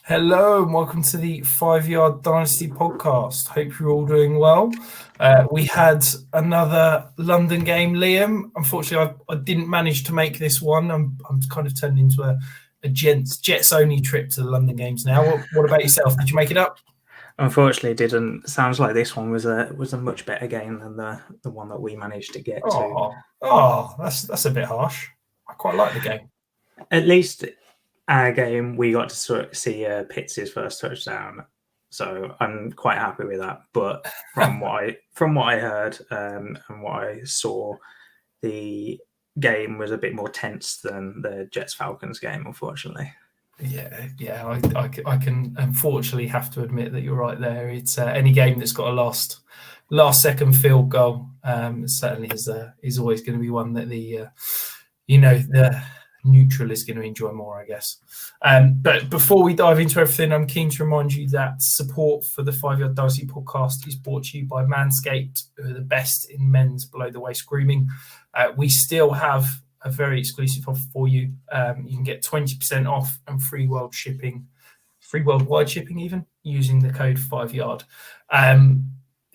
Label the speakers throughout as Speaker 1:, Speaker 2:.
Speaker 1: Hello and welcome to the 5 Yard Dynasty podcast. Hope you're all doing well. We had another London game, Liam. Unfortunately, I didn't manage to make this one. I'm kind of turned into a Jets only trip to the London games now. What about yourself? Did you make it up?
Speaker 2: Unfortunately, it didn't. Sounds like this one was a much better game than the one that we managed to get to.
Speaker 1: Oh, that's a bit harsh. I quite like the game.
Speaker 2: At least our game, we got to sort of see Pitts' first touchdown, so I'm quite happy with that. But from what I heard and what I saw, the game was a bit more tense than the Jets Falcons game, unfortunately.
Speaker 1: Yeah. I can unfortunately have to admit that you're right there. It's any game that's got a last second field goal. Certainly is always going to be one that the neutral is going to enjoy more, I guess. But before we dive into everything, I'm keen to remind you that support for the 5 Yard Dynasty podcast is brought to you by Manscaped, who are the best in men's below the waist grooming. We still have a very exclusive offer for you. You can get 20% off and free worldwide shipping even, using the code 5 Yard.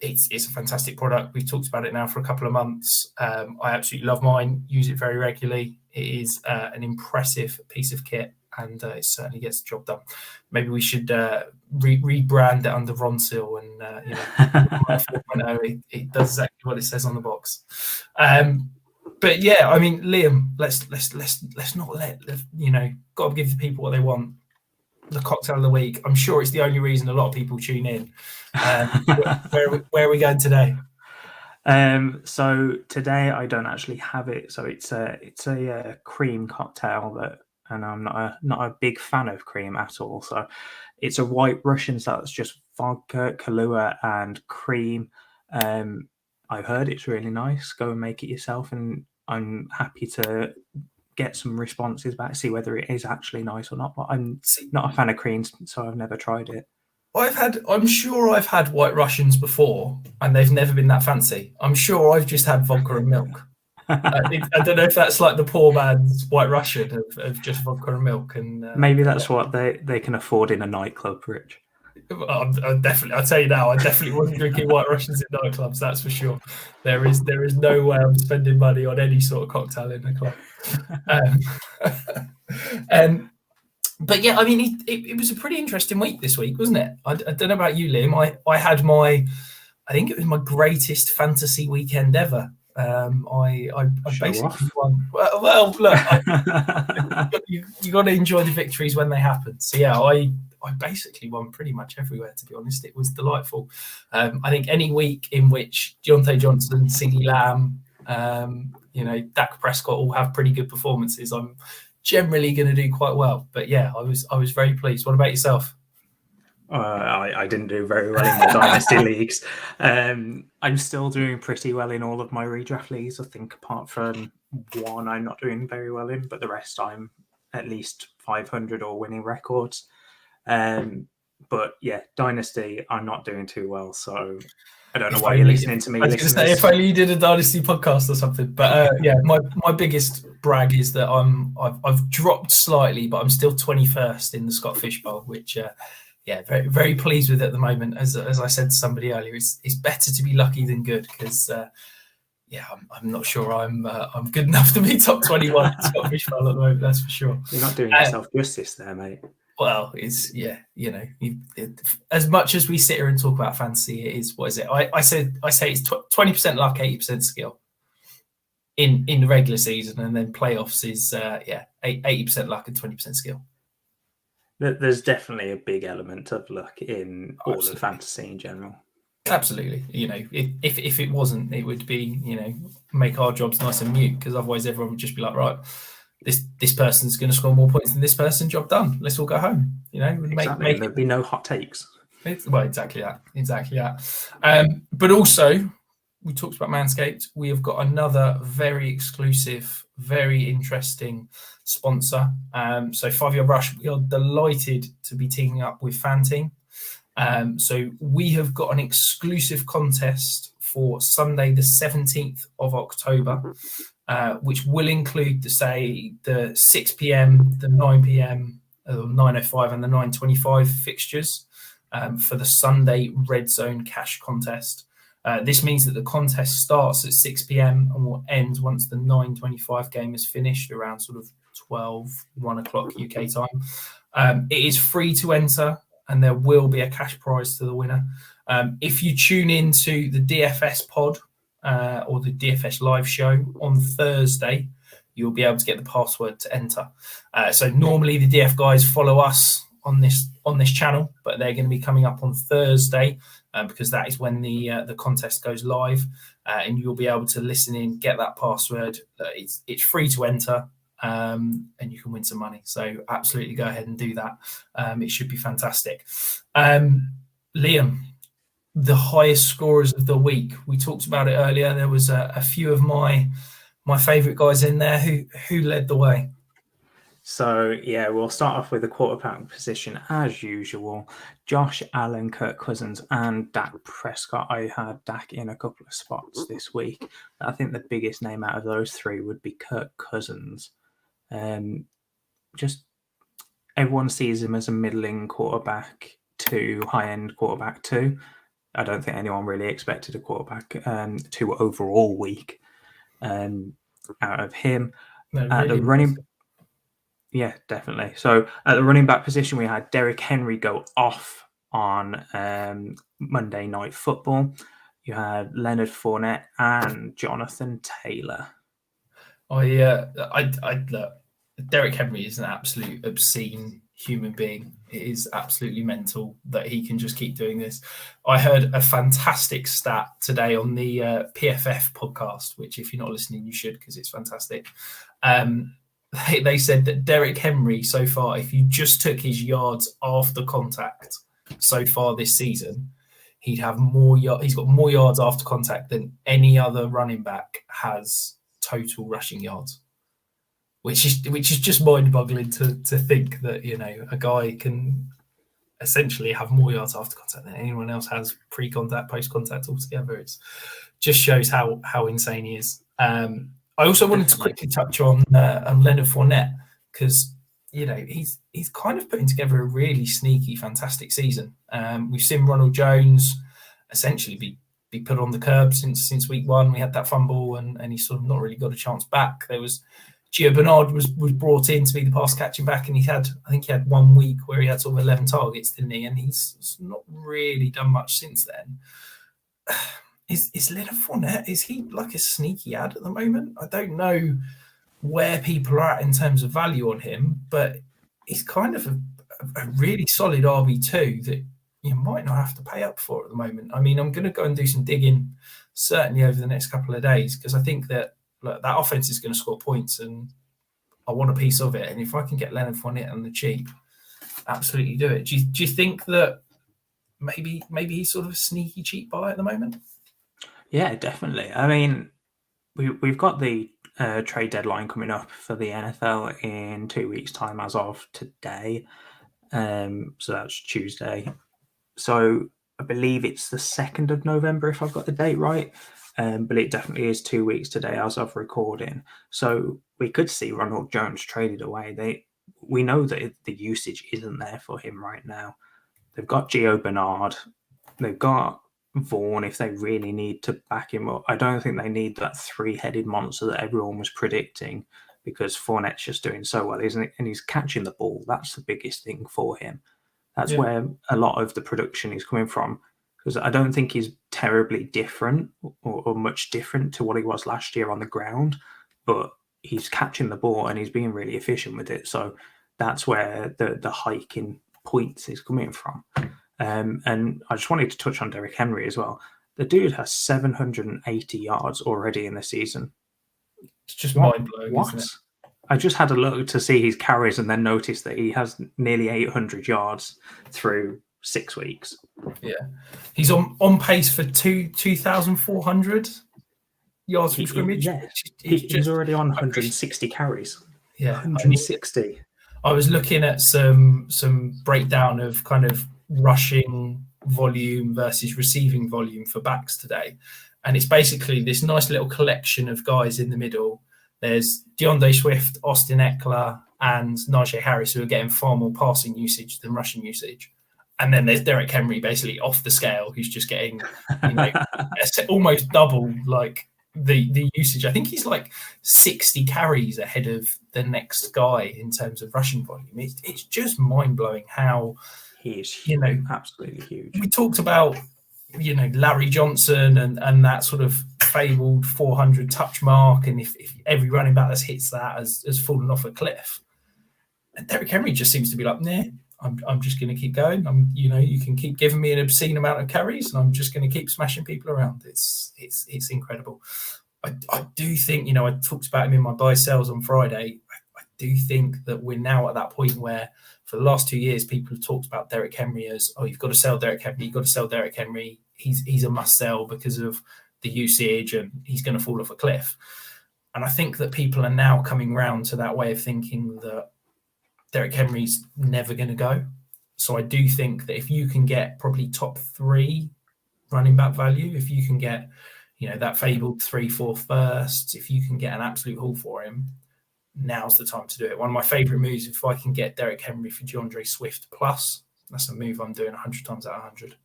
Speaker 1: It's a fantastic product. We've talked about it now for a couple of months. I absolutely love mine, use it very regularly. It is an impressive piece of kit, and it certainly gets the job done. Maybe we should rebrand it under Ronsil, and 4.0. It does exactly what it says on the box. But yeah, I mean, Liam, let's not got to give the people what they want. The cocktail of the week. I'm sure it's the only reason a lot of people tune in. Where are we going today?
Speaker 2: So today I don't actually have it. So it's a cream cocktail and I'm not a big fan of cream at all. So it's a White Russian, so it's just vodka, Kahlua, and cream. I've heard it's really nice. Go and make it yourself, and I'm happy to get some responses back, see whether it is actually nice or not. But I'm not a fan of creams, so I've never tried it.
Speaker 1: I'm sure I've had White Russians before, and they've never been that fancy. I'm sure I've just had vodka and milk. I don't know if that's like the poor man's White Russian of just vodka and milk. And
Speaker 2: maybe that's what they can afford in a nightclub, Rich.
Speaker 1: I'll tell you now, I definitely wasn't drinking White Russians in nightclubs, that's for sure. There is no way I'm spending money on any sort of cocktail in a club. But yeah, I mean, it was a pretty interesting week this week, wasn't it? I don't know about you, Liam. I had I think it was my greatest fantasy weekend ever. I basically won. Well, look, you got to enjoy the victories when they happen. So yeah, I basically won pretty much everywhere, to be honest. It was delightful. I think any week in which Deontay Johnson, CeeDee Lamb, Dak Prescott all have pretty good performances, I'm generally going to do quite well. But yeah, I was very pleased. What about yourself?
Speaker 2: I didn't do very well in my dynasty leagues. I'm still doing pretty well in all of my redraft leagues. I think apart from one, I'm not doing very well in, but the rest I'm at least 500 or winning records. But yeah, dynasty, I'm not doing too well. So I don't know why you're listening to me.
Speaker 1: I was going to say, if only you did a dynasty podcast or something. But yeah, my biggest brag is that I've dropped slightly, but I'm still 21st in the Scott Fish Bowl, which very, very pleased with at the moment. As I said to somebody earlier, it's better to be lucky than good, because I'm not sure I'm good enough to be top 21 in the Scott Fish Bowl at the moment. That's for sure.
Speaker 2: You're not doing yourself justice there, mate.
Speaker 1: Well, it's as much as we sit here and talk about fantasy, it is, what is it? I say it's 20% luck, 80% skill in the regular season, and then playoffs is 80% luck and 20% skill.
Speaker 2: There's definitely a big element of luck in all of fantasy in general.
Speaker 1: Absolutely. If it wasn't, it would be, make our jobs nice and mute, because otherwise everyone would just be like, right, this person's going to score more points than this person, job done. Let's all go home.
Speaker 2: Exactly. There'd be no hot takes.
Speaker 1: Well, exactly that. But also, we talked about Manscaped. We have got another very exclusive, very interesting sponsor. So 5 Yard Rush, we are delighted to be teaming up with Fanteam. So we have got an exclusive contest for Sunday, the 17th of October, which will include the 6 p.m., the 9 p.m., 9:05 and the 9:25 fixtures for the Sunday Red Zone Cash Contest. This means that the contest starts at 6 p.m. and will end once the 9:25 game is finished around sort of 1 o'clock UK time. It is free to enter, and there will be a cash prize to the winner. If you tune into the DFS pod or the DFS live show on Thursday, you'll be able to get the password to enter. So normally the DF guys follow us on this channel, but they're going to be coming up on Thursday because that is when the contest goes live, and you'll be able to listen in, get that password. It's free to enter, and you can win some money. So absolutely go ahead and do that. It should be fantastic. Liam, the highest scorers of the week. We talked about it earlier. There was a few of my favourite guys in there. Who led the way?
Speaker 2: So, yeah, we'll start off with the quarterback position as usual. Josh Allen, Kirk Cousins, and Dak Prescott. I had Dak in a couple of spots this week. I think the biggest name out of those three would be Kirk Cousins. Just everyone sees him as a middling quarterback to high-end quarterback two. I don't think anyone really expected a quarterback two overall week out of him.
Speaker 1: No,
Speaker 2: At the running, yeah, definitely. So at the running back position, we had Derrick Henry go off on Monday Night Football. You had Leonard Fournette and Jonathan Taylor.
Speaker 1: Look, Derrick Henry is an absolute obscene human being. It is absolutely mental that he can just keep doing this. I heard a fantastic stat today on the PFF podcast, which if you're not listening, you should, because it's fantastic. They said that Derrick Henry so far, if you just took his yards after contact so far this season, he'd have more. He's got more yards after contact than any other running back has total rushing yards, which is just mind-boggling to think that, you know, a guy can essentially have more yards after contact than anyone else has pre-contact, post-contact altogether. It just shows how insane he is. I also wanted to quickly touch on Leonard Fournette because, you know, he's kind of putting together a really sneaky, fantastic season. We've seen Ronald Jones essentially be put on the curb since week one. We had that fumble and he's sort of not really got a chance back. There was Gio Bernard was brought in to be the pass catching back, and I think he had 1 week where he had sort of 11 targets, didn't he? And he's not really done much since then. Is Leonard Fournette, is he like a sneaky ad at the moment? I don't know where people are at in terms of value on him, but he's kind of a really solid RB2 that you might not have to pay up for at the moment. I mean, I'm going to go and do some digging certainly over the next couple of days because I think that that offense is going to score points and I want a piece of it. And if I can get Leonard Fournette on the cheap, absolutely do it. Do you think that maybe he's sort of a sneaky cheap buy at the moment?
Speaker 2: Yeah, definitely. I mean, we've got the trade deadline coming up for the NFL in 2 weeks' time as of today. So that's Tuesday. So I believe it's the 2nd of November, if I've got the date right. But it definitely is 2 weeks today as of recording. So we could see Ronald Jones traded away. We know that the usage isn't there for him right now. They've got Gio Bernard. They've got Vaughn if they really need to back him up. I don't think they need that three-headed monster that everyone was predicting because Fournette's just doing so well, isn't it? And he's catching the ball. That's the biggest thing for him. That's where a lot of the production is coming from. Because I don't think he's terribly different or much different to what he was last year on the ground, but he's catching the ball and he's being really efficient with it. So that's where the hike in points is coming from. And I just wanted to touch on Derrick Henry as well. The dude has 780 yards already in the season.
Speaker 1: It's just mind-blowing, isn't it?
Speaker 2: I just had a look to see his carries and then noticed that he has nearly 800 yards through 6 weeks.
Speaker 1: Yeah, he's on pace for 2,400 yards from scrimmage.
Speaker 2: Yeah, he's already on 160 carries.
Speaker 1: Yeah,
Speaker 2: 160.
Speaker 1: I was looking at some breakdown of kind of rushing volume versus receiving volume for backs today, and it's basically this nice little collection of guys in the middle. There's DeAndre Swift, Austin Eckler, and Nigel Harris, who are getting far more passing usage than rushing usage. And then there's Derrick Henry, basically off the scale, who's just getting, almost double like the usage. I think he's like 60 carries ahead of the next guy in terms of rushing volume. It's just mind blowing how
Speaker 2: he is, absolutely huge.
Speaker 1: We talked about, Larry Johnson and that sort of fabled 400 touch mark, and if every running back that hits that has fallen off a cliff. And Derrick Henry just seems to be like, nah, I'm just going to keep going. You can keep giving me an obscene amount of carries, and I'm just going to keep smashing people around. It's incredible. I do think, I talked about him in my buy sells on Friday. I do think that we're now at that point where, for the last 2 years, people have talked about Derrick Henry as, you've got to sell Derrick Henry. You've got to sell Derrick Henry. He's a must sell because of the usage, and he's going to fall off a cliff. And I think that people are now coming round to that way of thinking that Derrick Henry's never going to go. So I do think that if you can get probably top 3 running back value, if you can get, that fabled 3-4 firsts, if you can get an absolute haul for him, now's the time to do it. One of my favourite moves, if I can get Derrick Henry for DeAndre Swift plus, that's a move I'm doing 100 times out of 100.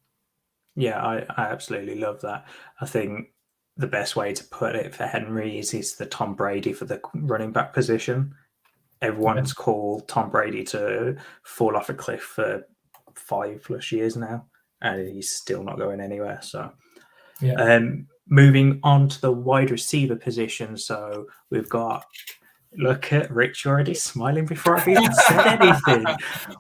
Speaker 2: Yeah, I absolutely love that. I think the best way to put it for Henry is he's the Tom Brady for the running back position. Everyone's called Tom Brady to fall off a cliff for 5+ years now, and he's still not going anywhere. So, moving on to the wide receiver position. So we've got, look at Rich already smiling before I've even said anything.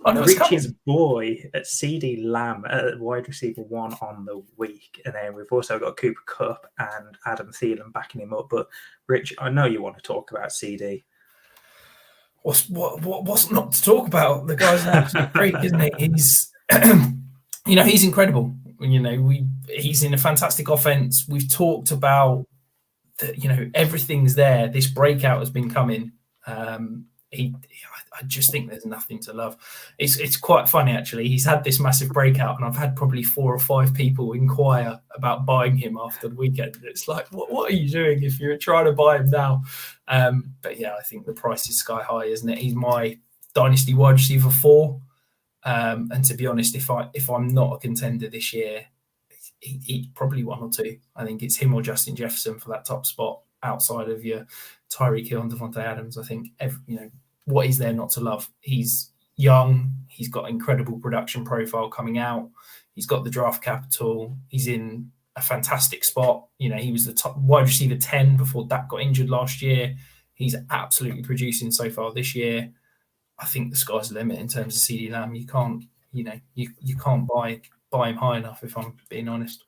Speaker 2: Rich's boy at CD Lamb at wide receiver 1 on the week. And then we've also got Cooper Kupp and Adam Thielen backing him up. But Rich, I know you want to talk about CD.
Speaker 1: What's not to talk about? The guy's an absolute freak, isn't he? He's, he's incredible. He's in a fantastic offense. We've talked about that. Everything's there. This breakout has been coming. I just think there's nothing to love. It's quite funny actually. He's had this massive breakout, and I've had probably 4 or 5 people inquire about buying him after the weekend. It's like, what are you doing if you're trying to buy him now? But yeah, I think the price is sky high, isn't it? He's my dynasty wide receiver 4. And to be honest, if I'm not a contender this year, he's probably 1 or 2. I think it's him or Justin Jefferson for that top spot outside of your Tyreek Hill and Devontae Adams. I think what is there not to love? He's young. He's got incredible production profile coming out. He's got the draft capital. He's in a fantastic spot. He was the top wide receiver 10 before Dak got injured last year. He's absolutely producing so far this year. I think the sky's the limit in terms of CD Lamb. You can't, you can't buy him high enough, if I'm being honest.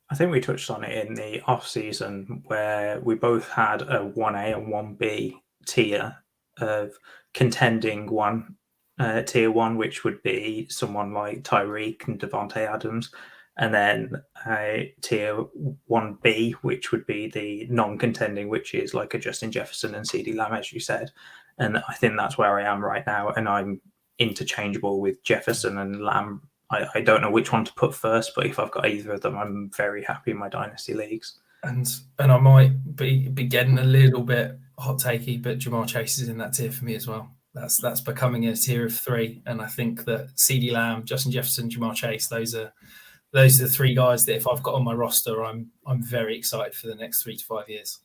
Speaker 2: I think we touched on it in the off season where we both had a 1A and 1B tier of contending tier 1, which would be someone like Tyreek and Devontae Adams, and then a tier 1B, which would be the non-contending, which is like a Justin Jefferson and CD Lamb, as you said. And I think that's where I am right now, and I'm interchangeable with Jefferson and Lamb. I don't know which one to put first, but if I've got either of them, I'm very happy in my dynasty leagues.
Speaker 1: And I might be getting a little bit hot takey, but Jamar Chase is in that tier for me as well. That's becoming a tier of 3, and I think that CD Lamb, Justin Jefferson, Jamar Chase, those are the 3 guys that if I've got on my roster, I'm very excited for the next 3 to 5 years.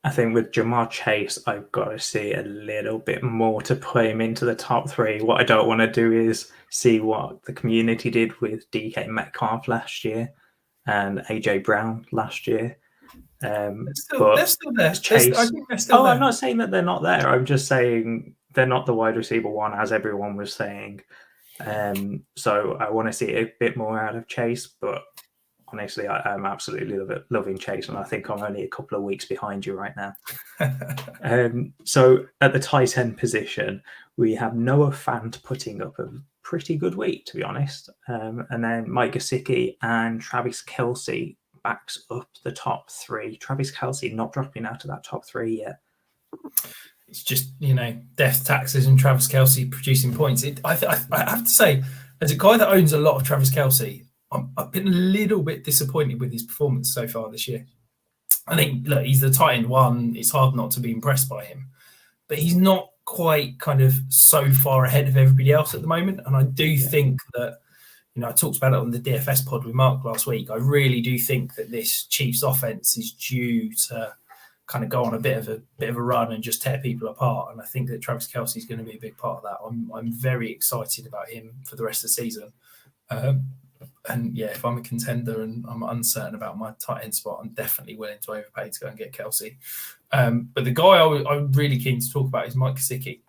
Speaker 2: I think with Jamar Chase, I've got to see a little bit more to put him into the top 3. What I don't want to do is see what the community did with DK Metcalf last year and AJ Brown last year.
Speaker 1: They're still there.
Speaker 2: Chase,
Speaker 1: I think they're still there.
Speaker 2: I'm not saying that they're not there. I'm just saying they're not the wide receiver 1, as everyone was saying. So I want to see a bit more out of Chase, but honestly, I'm absolutely loving Chase, and I think I'm only a couple of weeks behind you right now. So at the tight end position, we have Noah Fant putting up a pretty good week, to be honest. And then Mike Gesicki and Travis Kelce backs up the top 3. Travis Kelce not dropping out of that top 3 yet.
Speaker 1: It's just, death taxes and Travis Kelce producing points. I have to say, as a guy that owns a lot of Travis Kelce, I've been a little bit disappointed with his performance so far this year. I think, look, he's the tight end 1. It's hard not to be impressed by him. But he's not quite kind of so far ahead of everybody else at the moment. And I do think that, I talked about it on the DFS pod with Mark last week. I really do think that this Chiefs offense is due to kind of go on a bit of a run and just tear people apart. And I think that Travis Kelce is going to be a big part of that. I'm very excited about him for the rest of the season. And yeah, if I'm a contender and I'm uncertain about my tight end spot, I'm definitely willing to overpay to go and get Kelce. But the guy I'm really keen to talk about is Mike Sikki.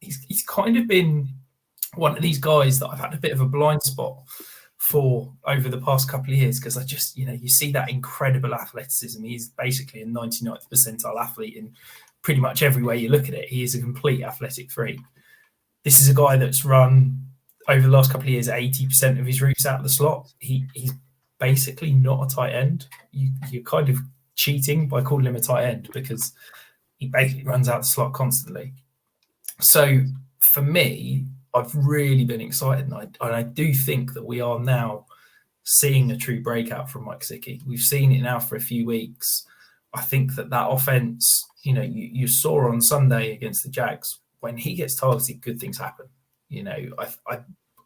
Speaker 1: He's kind of been one of these guys that I've had a bit of a blind spot for over the past couple of years, because I just, you see that incredible athleticism. He's basically a 99th percentile athlete in pretty much every way you look at it. He is a complete athletic freak. This is a guy that's run over the last couple of years 80% of his routes out of the slot. He's basically not a tight end. You're kind of cheating by calling him a tight end, because he basically runs out the slot constantly. So for me, I've really been excited, and I do think that we are now seeing a true breakout from Mike Sikki. We've seen it now for a few weeks. I think that offense, you saw on Sunday against the Jags, when he gets targeted, good things happen.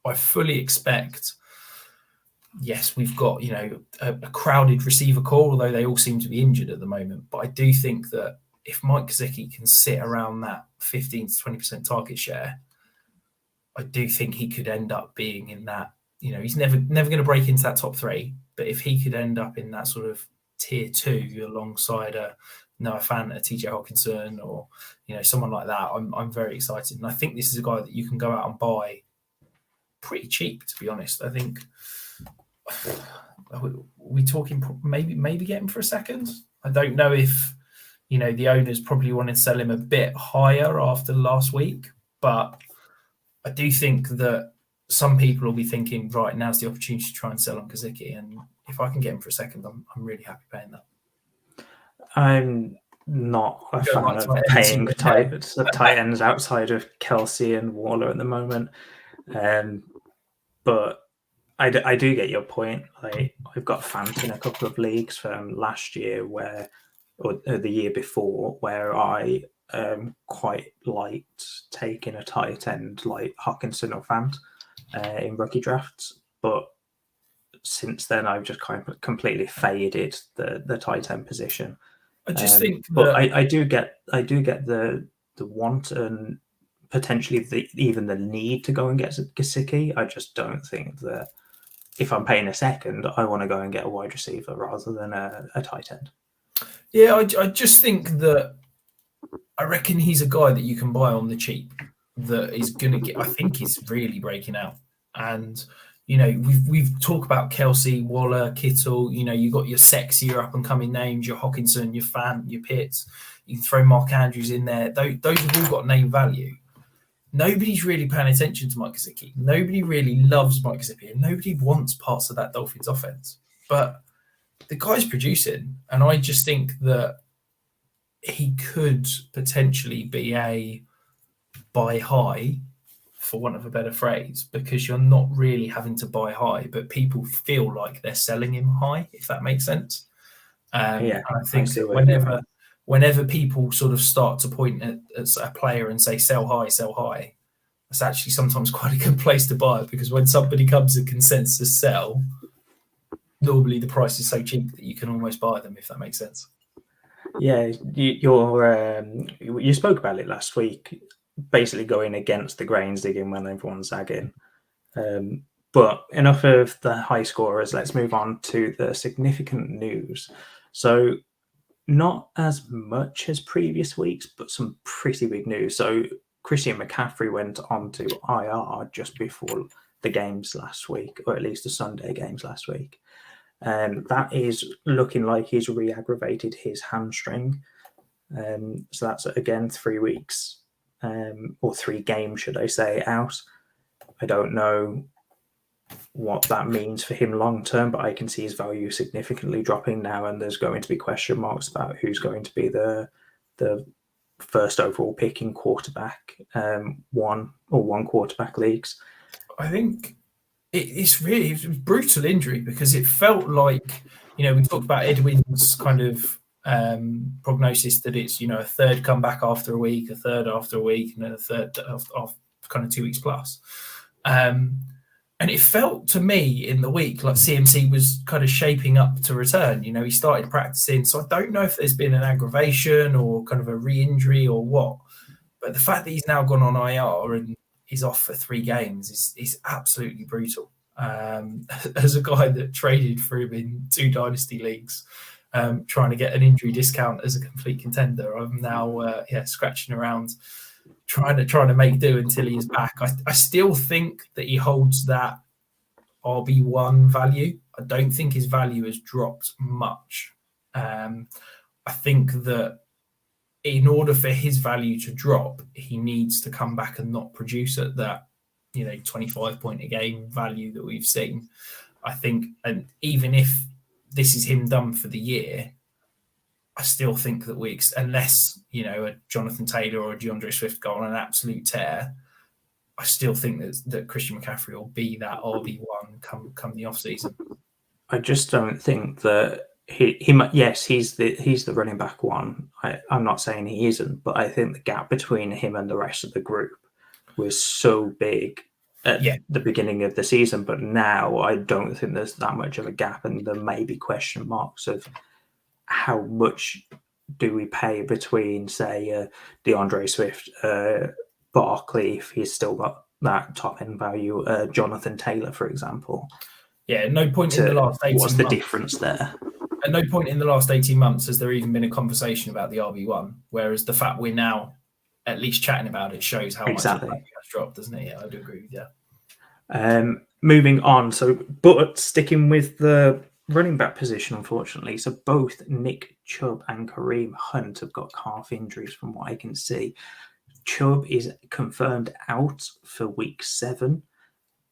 Speaker 1: I fully expect, yes, we've got, a crowded receiver core, although they all seem to be injured at the moment. But I do think that if Mike Sikki can sit around that 15 to 20% target share, I do think he could end up being in that, he's never going to break into that top 3. But if he could end up in that sort of tier 2 alongside a Noah Fant, a TJ Hawkinson, or, someone like that, I'm very excited. And I think this is a guy that you can go out and buy pretty cheap, to be honest. I think we're talking maybe get him for a second. I don't know if, the owners probably wanted to sell him a bit higher after last week, but I do think that some people will be thinking, right, now's the opportunity to try and sell on Sikki, and if I can get him for a second, I'm really happy paying that.
Speaker 2: I'm not a fan of paying tight ends outside of Kelce and Waller at the moment, but I do get your point. I've got Fant in a couple of leagues from last year or the year before, where I quite liked taking a tight end like Hawkinson or Fant in rookie drafts, but since then I've just kind of completely faded the tight end position.
Speaker 1: I just think,
Speaker 2: but I do get the want and potentially even the need to go and get Sikki. I just don't think that if I'm paying a second, I want to go and get a wide receiver rather than a tight end.
Speaker 1: Yeah, I just think that I reckon he's a guy that you can buy on the cheap that is going to get. I think he's really breaking out, and we've talked about Kelce, Waller, Kittle. You got your sexier up and coming names, your Hawkinson, your Fant, your Pitts. You can throw Mark Andrews in there. Those have all got name value. Nobody's really paying attention to Mike Sikki. Nobody really loves Mike Sikki, and nobody wants parts of that Dolphins offense. But the guy's producing, and I just think that he could potentially be a buy high, for want of a better phrase, because you're not really having to buy high, but people feel like they're selling him high, if that makes sense. And I think that whenever people sort of start to point at a player and say, sell high, that's actually sometimes quite a good place to buy, because when somebody comes to consensus sell, normally the price is so cheap that you can almost buy them, if that makes sense.
Speaker 2: Yeah, you spoke about it last week, basically going against the grain, digging when everyone's zagging. But enough of the high scorers. Let's move on to the significant news. So not as much as previous weeks, but some pretty big news. So Christian McCaffrey went on to IR just before the games last week, or at least the Sunday games last week. That is looking like he's re-aggravated his hamstring. So that's, again, 3 weeks, or 3 games, should I say, out. I don't know what that means for him long term, but I can see his value significantly dropping now, and there's going to be question marks about who's going to be the first overall pick in quarterback, one quarterback leagues.
Speaker 1: I think it's a brutal injury, because it felt like, we talked about Edwin's kind of prognosis that it's, a third comeback after a week, a third after a week, and then a third of kind of 2 weeks plus. And it felt to me in the week like CMC was kind of shaping up to return. He started practicing. So I don't know if there's been an aggravation or kind of a re-injury or what. But the fact that he's now gone on IR and he's off for 3 games is absolutely brutal. As a guy that traded for him in 2 dynasty leagues, trying to get an injury discount as a complete contender, I'm now scratching around trying to make do until he is back. I still think that he holds that RB1 value. I don't think his value has dropped much. I think that in order for his value to drop, he needs to come back and not produce at that 25 point a game value that we've seen. I think, and even if this is him done for the year, I still think that unless a Jonathan Taylor or a DeAndre Swift go on an absolute tear, I still think that Christian McCaffrey will be that RB1 come the off season.
Speaker 2: I just don't think that he's the running back one. I'm not saying he isn't, but I think the gap between him and the rest of the group was so big at the beginning of the season, but now I don't think there's that much of a gap, and there may be question marks of how much do we pay between, say, DeAndre Swift, Barkley, if he's still got that top end value, Jonathan Taylor, for example.
Speaker 1: Yeah, no point in the last 18 months.
Speaker 2: What's the difference there?
Speaker 1: At no point in the last 18 months has there even been a conversation about the RB1, whereas the fact we're now at least chatting about it shows how much it has dropped, doesn't it? Yeah, I do agree with you.
Speaker 2: Moving on, but sticking with the running back position, unfortunately. So both Nick Chubb and Kareem Hunt have got calf injuries from what I can see. Chubb is confirmed out for week 7.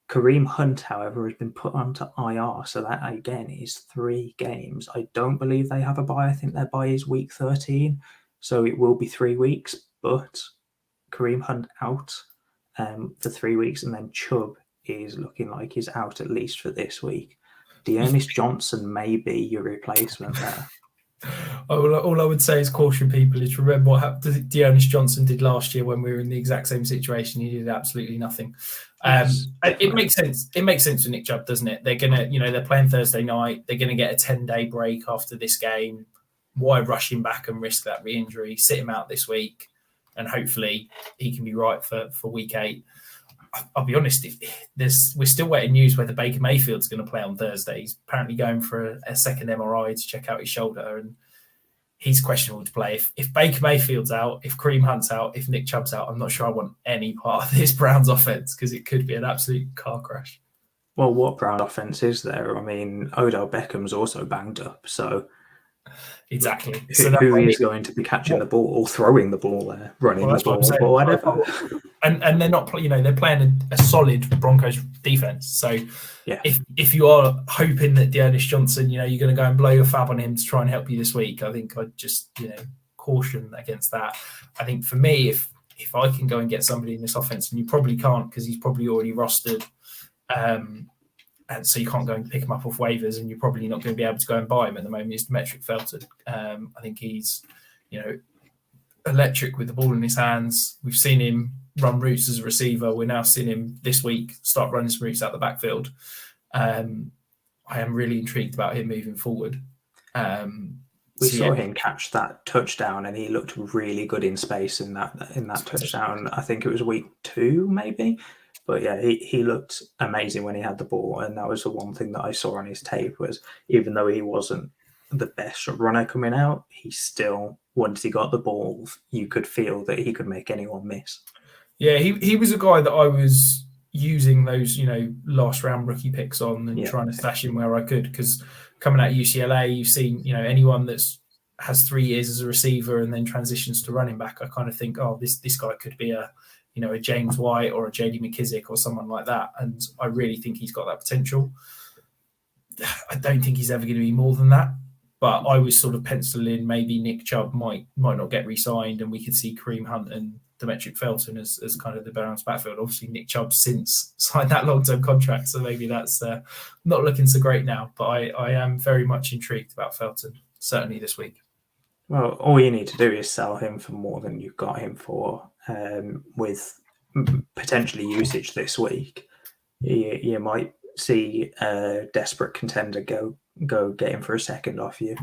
Speaker 2: Kareem Hunt, however, has been put onto IR. So that, again, is 3 games. I don't believe they have a bye. I think their bye is week 13. So it will be 3 weeks. But Kareem Hunt out for 3 weeks. And then Chubb is looking like he's out at least for this week. Dearness Johnson may be your replacement there.
Speaker 1: All I would say is caution people is remember what Dearness Johnson did last year when we were in the exact same situation. He did absolutely nothing. It makes sense. It makes sense for Nick Chubb, doesn't it? They're gonna, they're playing Thursday night. They're gonna get a 10-day break after this game. Why rush him back and risk that re-injury? Sit him out this week, and hopefully he can be right for week 8. I'll be honest, we're still waiting news whether Baker Mayfield's going to play on Thursday. He's apparently going for a second MRI to check out his shoulder, and he's questionable to play. If Baker Mayfield's out, if Kareem Hunt's out, if Nick Chubb's out, I'm not sure I want any part of this Browns offense because it could be an absolute car crash.
Speaker 2: Well, what Brown offense is there? I mean, Odell Beckham's also banged up, so...
Speaker 1: Exactly.
Speaker 2: Who is going to be catching the ball or throwing the ball there, running the ball or whatever?
Speaker 1: And they're not, they're playing a solid Broncos defense. So if you are hoping that Dearness Johnson, you're going to go and blow your fab on him to try and help you this week, I think I'd just, caution against that. I think for me, if I can go and get somebody in this offense, and you probably can't because he's probably already rostered, and so you can't go and pick him up off waivers, and you're probably not going to be able to go and buy him at the moment. It's Demetric Felton. I think he's, electric with the ball in his hands. We've seen him run routes as a receiver. We're now seeing him this week start running some routes out the backfield. I am really intrigued about him moving forward.
Speaker 2: We saw him catch that touchdown, and he looked really good in space in that touchdown. I think it was week 2, maybe. But yeah, he looked amazing when he had the ball, and that was the one thing that I saw on his tape was even though he wasn't the best runner coming out, he still, once he got the ball, you could feel that he could make anyone miss.
Speaker 1: Yeah, he was a guy that I was using those, last round rookie picks on and trying to stash him where I could because coming out of UCLA, you've seen, anyone has 3 years as a receiver and then transitions to running back. I kind of think, this guy could be a James White or a JD McKissick or someone like that. And I really think he's got that potential. I don't think he's ever going to be more than that. But I was sort of penciling maybe Nick Chubb might not get re-signed and we could see Kareem Hunt and Demetric Felton as kind of the Browns backfield. Obviously, Nick Chubb since signed that long-term contract, so maybe that's not looking so great now. But I am very much intrigued about Felton, certainly this week.
Speaker 2: Well, all you need to do is sell him for more than you've got him for, with potentially usage this week. You might see a desperate contender go get him for a second off you,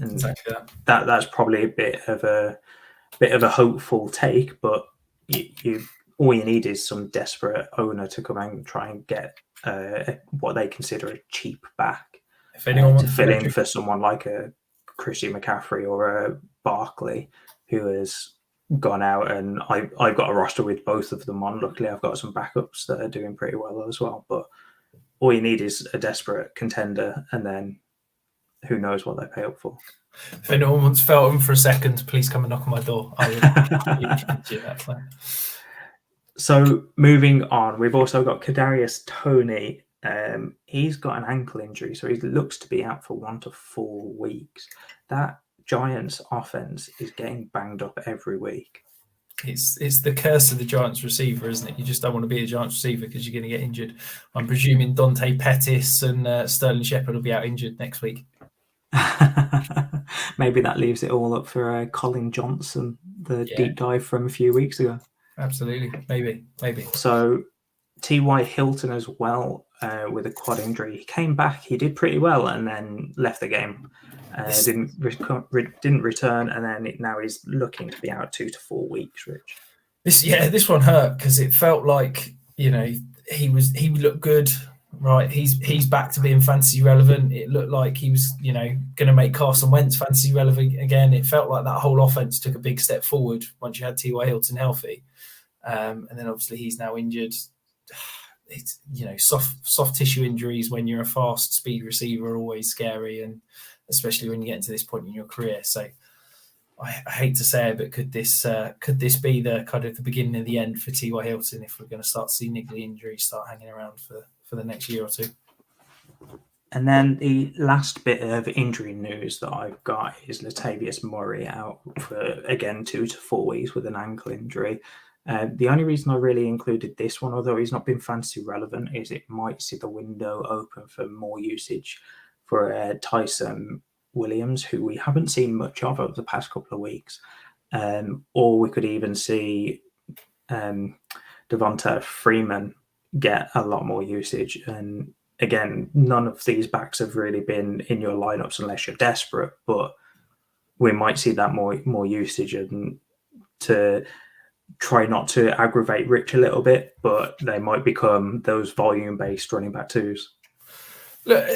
Speaker 2: and
Speaker 1: Exactly
Speaker 2: that's probably a bit of a hopeful take. But you all you need is some desperate owner to come and try and get what they consider a cheap back to fill in for someone like a Christian McCaffrey or a Barkley, who has gone out, and I've got a roster with both of them on. Luckily, I've got some backups that are doing pretty well as well. But all you need is a desperate contender, and then who knows what they pay up for.
Speaker 1: If anyone wants Felton for a second, please come and knock on my door. I would do that plan.
Speaker 2: So moving on, we've also got Cadarius Tony. He's got an ankle injury, so he looks to be out for 1 to 4 weeks. That Giants offense is getting banged up every week.
Speaker 1: It's the curse of the Giants receiver, isn't it? You just don't want to be a Giants receiver because you're going to get injured. I'm presuming Dante Pettis and Sterling Shepard will be out injured next week.
Speaker 2: Maybe that leaves it all up for Colin Johnson, the deep dive from a few weeks ago.
Speaker 1: Absolutely. Maybe.
Speaker 2: So T.Y. Hilton as well, with a quad injury. He came back, he did pretty well, and then left the game. Didn't return, and then now he's looking to be out 2 to 4 weeks, Rich.
Speaker 1: This one hurt because it felt like, he looked good. Right, he's back to being fantasy relevant. It looked like he was, going to make Carson Wentz fantasy relevant again. It felt like that whole offense took a big step forward once you had T.Y. Hilton healthy, and then obviously he's now injured. It's soft tissue injuries when you're a fast speed receiver are always scary, and especially when you get into this point in your career. So I hate to say it, but could this be the kind of the beginning of the end for T.Y. Hilton if we're going to start to see niggly injuries start hanging around for the next year or two?
Speaker 2: And then the last bit of injury news that I've got is Latavius Murray out for, again, 2 to 4 weeks with an ankle injury. The only reason I really included this one, although he's not been fantasy relevant, is it might see the window open for more usage for Tyson Williams, who we haven't seen much of over the past couple of weeks. Or we could even see Devonta Freeman get a lot more usage. And again, none of these backs have really been in your lineups unless you're desperate, but we might see that more usage, and to try not to aggravate Rich a little bit, but they might become those volume-based running back twos.
Speaker 1: Look,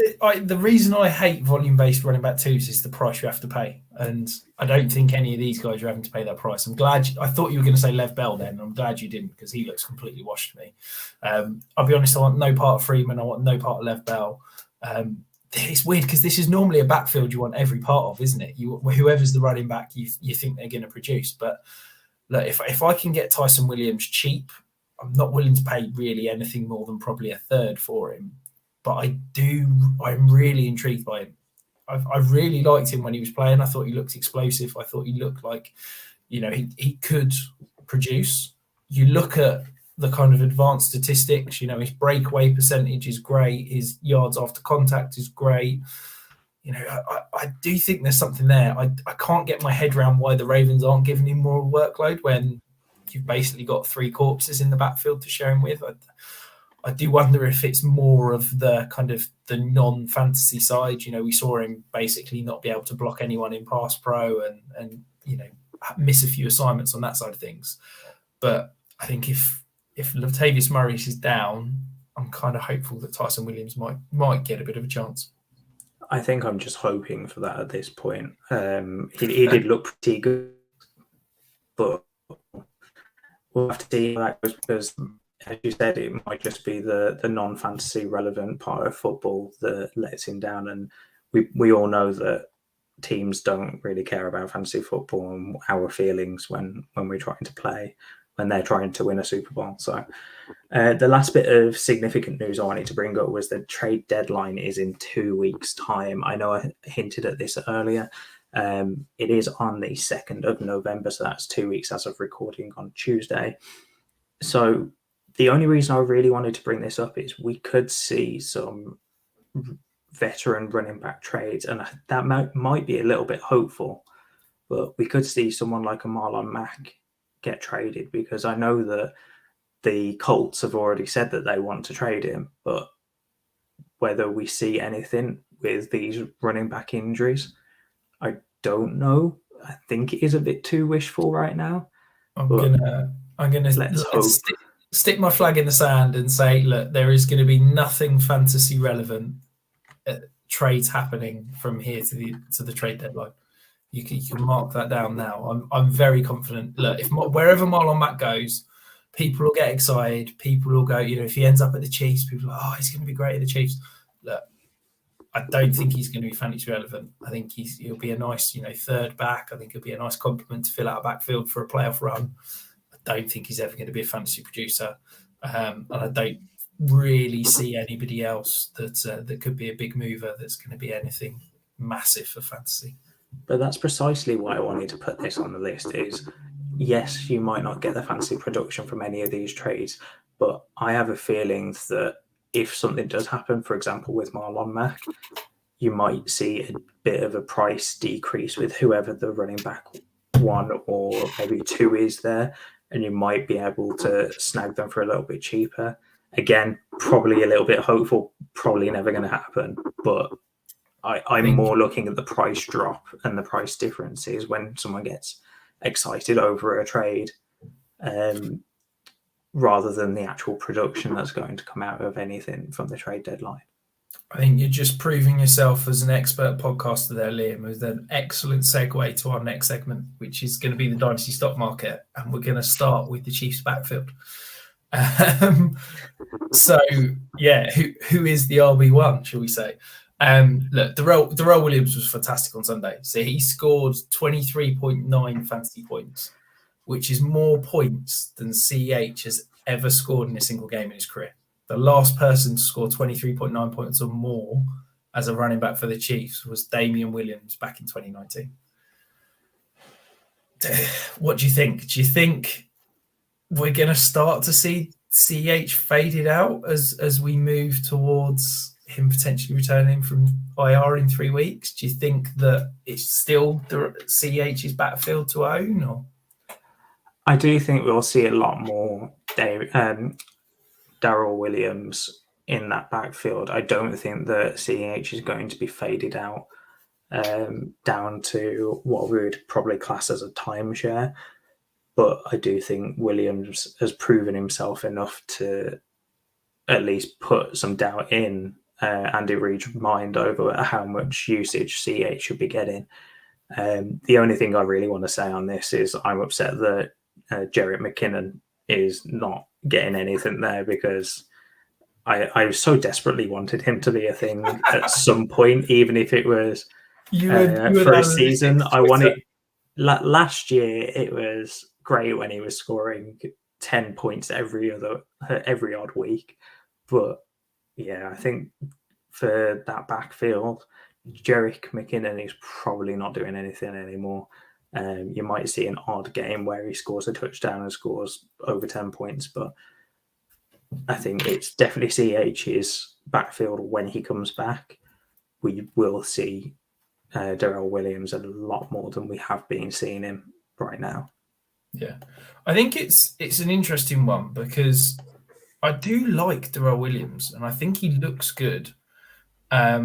Speaker 1: the reason I hate volume-based running back twos is the price you have to pay, and I don't think any of these guys are having to pay that price. I'm glad. I thought you were going to say Lev Bell then. I'm glad you didn't, because he looks completely washed to me. I'll be honest, I want no part of Freeman. I want no part of Lev Bell. It's weird because this is normally a backfield you want every part of, isn't it? Whoever's the running back, you think they're going to produce. But look, if I can get Tyson Williams cheap, I'm not willing to pay really anything more than probably a third for him. But I'm really intrigued by him. I really liked him when he was playing. I thought he looked explosive. I thought he looked like, he could produce. You look at the kind of advanced statistics, his breakaway percentage is great. His yards after contact is great. I do think there's something there. I can't get my head around why the Ravens aren't giving him more workload when you've basically got 3 corpses in the backfield to share him with. I do wonder if it's more of the kind of the non-fantasy side. We saw him basically not be able to block anyone in pass pro and miss a few assignments on that side of things. But I think if Latavius Murray is down, I'm kind of hopeful that Tyson Williams might get a bit of a chance.
Speaker 2: I think I'm just hoping for that at this point. He did look pretty good, but we'll have to see how that goes, because, as you said, it might just be the non-fantasy relevant part of football that lets him down. And we all know that teams don't really care about fantasy football and our feelings when we're trying to play, when they're trying to win a Super Bowl. So the last bit of significant news I wanted to bring up was the trade deadline is in 2 weeks' time. I know I hinted at this earlier. It is on the 2nd of November, so that's 2 weeks as of recording on Tuesday. So the only reason I really wanted to bring this up is we could see some veteran running back trades, and that might be a little bit hopeful. but we could see someone like a Marlon Mack get traded, because I know that the Colts have already said that they want to trade him, but whether we see anything with these running back injuries, I don't know. I think it is a bit too wishful right now.
Speaker 1: I'm gonna
Speaker 2: let's hope.
Speaker 1: Stick my flag in the sand and say, look, there is going to be nothing fantasy relevant trades happening from here to the trade deadline. You can mark that down now. I'm very confident. Look, wherever Marlon Mack goes, people will get excited. People will go, if he ends up at the Chiefs, people are like, oh, he's going to be great at the Chiefs. Look, I don't think he's going to be fantasy relevant. I think he'll be a nice, third back. I think he'll be a nice complement to fill out a backfield for a playoff run. I don't think he's ever going to be a fantasy producer. And I don't really see anybody else that could be a big mover that's going to be anything massive for fantasy.
Speaker 2: But that's precisely why I wanted to put this on the list is, yes, you might not get the fantasy production from any of these trades, but I have a feeling that if something does happen, for example, with Marlon Mack, you might see a bit of a price decrease with whoever the running back 1 or maybe 2 is there, and you might be able to snag them for a little bit cheaper. Again, probably a little bit hopeful, probably never going to happen, but I'm more looking at the price drop and the price differences when someone gets excited over a trade, rather than the actual production that's going to come out of anything from the trade deadline.
Speaker 1: I think you're just proving yourself as an expert podcaster there, Liam, with an excellent segue to our next segment, which is going to be the Dynasty stock market. And we're going to start with the Chiefs backfield. So, yeah, who is the RB1, shall we say? Look, Daryl Williams was fantastic on Sunday. So he scored 23.9 fantasy points, which is more points than CH has ever scored in a single game in his career. The last person to score 23.9 points or more as a running back for the Chiefs was Damian Williams back in 2019. What do you think? Do you think we're going to start to see CH faded out as we move towards him potentially returning from IR in 3 weeks? Do you think that it's still the CH's backfield to own? Or?
Speaker 2: I do think we'll see a lot more Daryl Williams in that backfield. I don't think that CH is going to be faded out down to what we would probably class as a timeshare. But I do think Williams has proven himself enough to at least put some doubt in Andy Reid's mind over how much usage CH should be getting. The only thing I really want to say on this is I'm upset that Jerick McKinnon is not getting anything there, because I so desperately wanted him to be a thing at some point, even if it was for a season. I wanted last year. It was great when he was scoring 10 points every odd week, but yeah, I think for that backfield, Jerick McKinnon is probably not doing anything anymore. You might see an odd game where he scores a touchdown and scores over 10 points, but I think it's definitely CH's backfield when he comes back. We will see Daryl Williams a lot more than we have been seeing him right now.
Speaker 1: Yeah, I think it's an interesting one, because I do like Daryl Williams and I think he looks good. I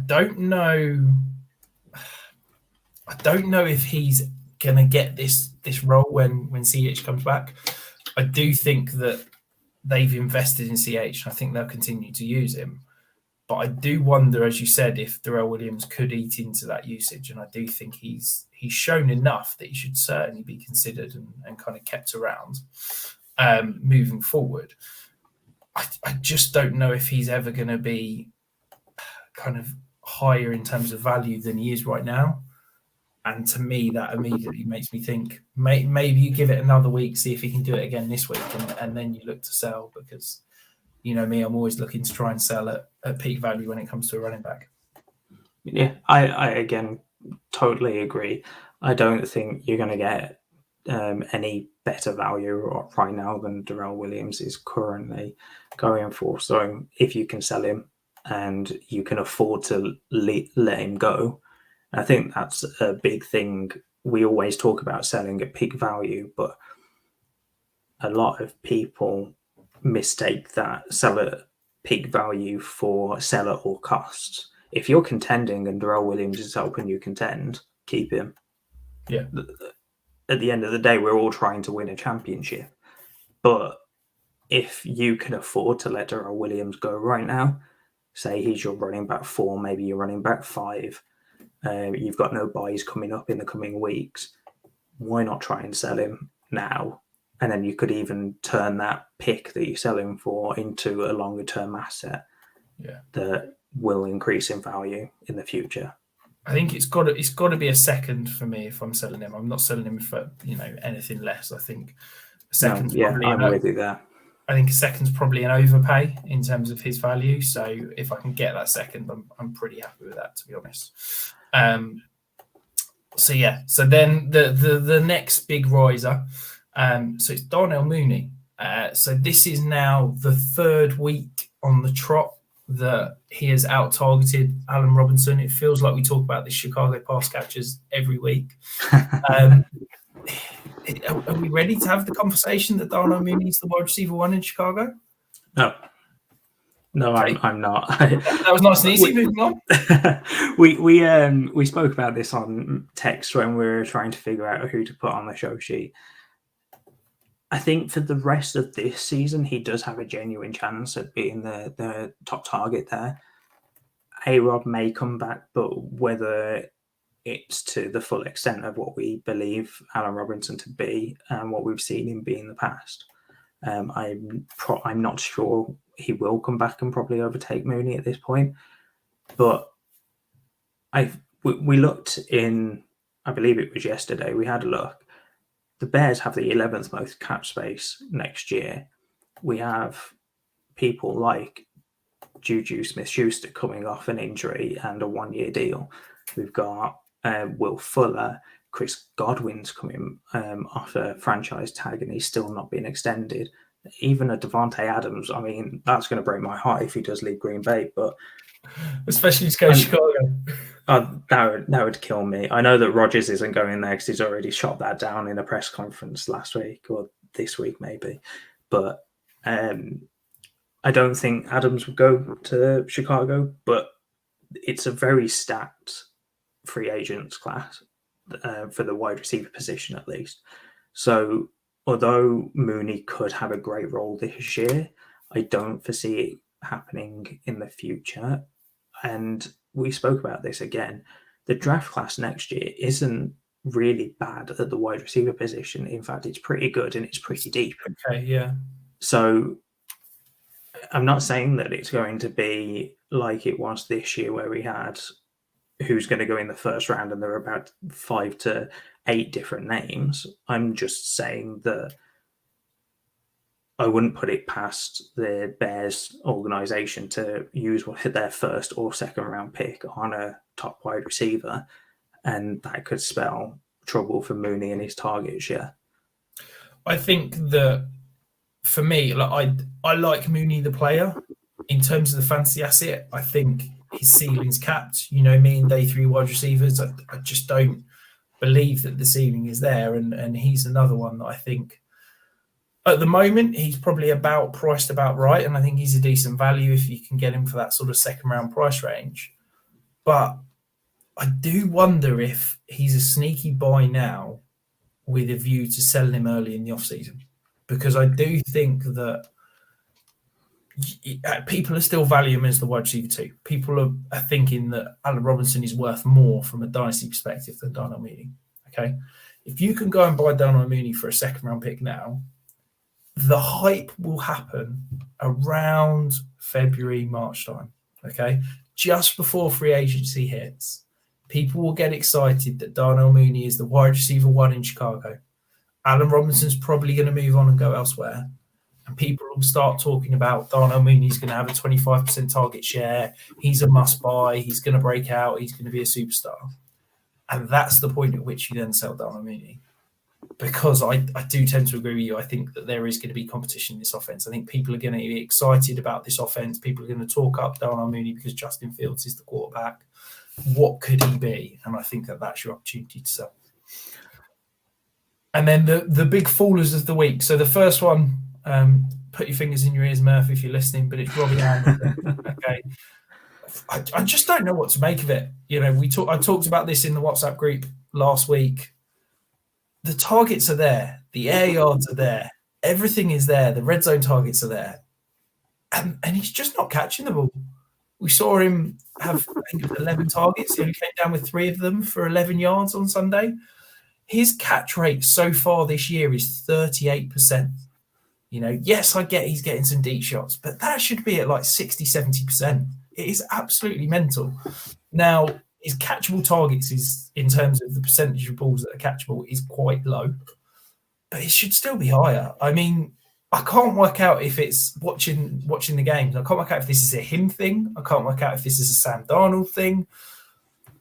Speaker 1: don't know if he's going to get this role when CH comes back. I do think that they've invested in CH and I think they'll continue to use him. But I do wonder, as you said, if Daryl Williams could eat into that usage. And I do think he's shown enough that he should certainly be considered and kind of kept around moving forward. I just don't know if he's ever going to be kind of higher in terms of value than he is right now. And to me, that immediately makes me think maybe you give it another week, see if he can do it again this week, and then you look to sell, because you know me, I'm always looking to try and sell at peak value when it comes to a running back.
Speaker 2: Yeah, I again totally agree. I don't think you're going to get any better value right now than Daryl Williams is currently going for. So if you can sell him and you can afford to let him go, I think that's a big thing. We always talk about selling at peak value, but a lot of people mistake that sell at peak value for sell at all costs. If you're contending and Daryl Williams is helping you contend, keep him.
Speaker 1: Yeah.
Speaker 2: At the end of the day, we're all trying to win a championship. But if you can afford to let Daryl Williams go right now, say he's your running back 4, maybe you're running back 5, you've got no buys coming up in the coming weeks, why not try and sell him now? And then you could even turn that pick that you sell him for into a longer term asset that will increase in value in the future.
Speaker 1: I think it's got to be a second for me if I'm selling him. I'm not selling him for anything less. I think a second's probably
Speaker 2: I'm with you there.
Speaker 1: I think a second's probably an overpay in terms of his value. So if I can get that second, I'm pretty happy with that, to be honest. So then the next big riser. So it's Darnell Mooney. So this is now the 3rd week on the trot that he has out-targeted Allen Robinson. It feels like we talk about the Chicago pass catchers every week. Are we ready to have the conversation that Darnell Mooney is the wide receiver 1 in Chicago?
Speaker 2: No, okay. I'm not.
Speaker 1: That was nice and easy. Moving on.
Speaker 2: We spoke about this on text when we were trying to figure out who to put on the show sheet. I think for the rest of this season, he does have a genuine chance at being the top target there. A-Rob may come back, but whether it's to the full extent of what we believe Allen Robinson to be and what we've seen him be in the past, I'm not sure he will come back and probably overtake Mooney at this point. But we looked in, I believe it was yesterday, we had a look. The Bears have the 11th most cap space next year. We have people like Juju Smith-Schuster coming off an injury and a 1-year deal. We've got Will Fuller, Chris Godwin's coming off a franchise tag and he's still not been extended. Even a Devontae Adams, I mean, that's going to break my heart if he does leave Green Bay, but
Speaker 1: especially to go to Chicago.
Speaker 2: That would kill me. I know that Rodgers isn't going there because he's already shot that down in a press conference last week or this week maybe. But I don't think Adams would go to Chicago, but it's a very stacked free agents class for the wide receiver position at least. So although Mooney could have a great role this year, I don't foresee it happening in the future. And we spoke about this again. The draft class next year isn't really bad at the wide receiver position. In fact, it's pretty good and it's pretty deep.
Speaker 1: Okay, yeah.
Speaker 2: So I'm not saying that it's going to be like it was this year where we had who's going to go in the first round and there are about 5 to 8 different names. I'm just saying that I wouldn't put it past the Bears organization to use their 1st or 2nd round pick on a top wide receiver, and that could spell trouble for Mooney and his target share.
Speaker 1: I think that for me, like I like Mooney the player in terms of the fantasy asset. I think his ceiling's capped. You know me and day 3 wide receivers. I just don't believe that the ceiling is there, and he's another one that I think. At the moment, he's probably priced about right, and I think he's a decent value if you can get him for that sort of 2nd round price range. But I do wonder if he's a sneaky buy now with a view to selling him early in the offseason, because I do think that people are still valuing him as the wide receiver 2. People are thinking that Allen Robinson is worth more from a dynasty perspective than Darnell Mooney. Okay, if you can go and buy Darnell Mooney for a 2nd round pick now, the hype will happen around February, March time, okay? Just before free agency hits, people will get excited that Darnell Mooney is the wide receiver 1 in Chicago. Allen Robinson's probably going to move on and go elsewhere. And people will start talking about Darnell Mooney's going to have a 25% target share. He's a must buy. He's going to break out. He's going to be a superstar. And that's the point at which you then sell Darnell Mooney. Because I do tend to agree with you. I think that there is going to be competition in this offense. I think people are going to be excited about this offense. People are going to talk up Darnell Mooney because Justin Fields is the quarterback. what could he be? And I think that's your opportunity to sell. And then the big fallers of the week. So the first one, put your fingers in your ears, Murph, if you're listening, but it's Robbie Anderson. Okay. I just don't know what to make of it. I talked about this in the WhatsApp group last week. The targets are there. The air yards are there. Everything is there. The red zone targets are there. And he's just not catching the ball. We saw him have, I think it was 11 targets. He only came down with 3 of them for 11 yards on Sunday. His catch rate so far this year is 38%. Yes, I get he's getting some deep shots, but that should be at like 60, 70%. It is absolutely mental. Now, his catchable targets is, in terms of the percentage of balls that are catchable, is quite low, but it should still be higher. I mean, I can't work out if it's watching the games. I can't work out if this is a him thing. I can't work out if this is a Sam Darnold thing.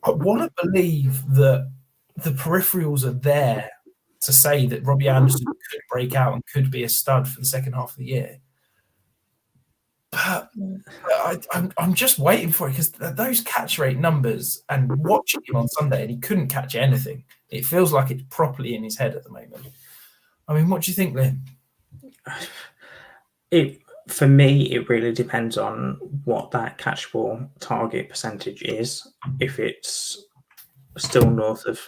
Speaker 1: I want to believe that the peripherals are there to say that Robbie Anderson could break out and could be a stud for the second half of the year. But I'm just waiting for it, because those catch rate numbers, and watching him on Sunday, and he couldn't catch anything. It feels like it's properly in his head at the moment. I mean, what do you think, Liam?
Speaker 2: For me, it really depends on what that catchable target percentage is. If it's still north of,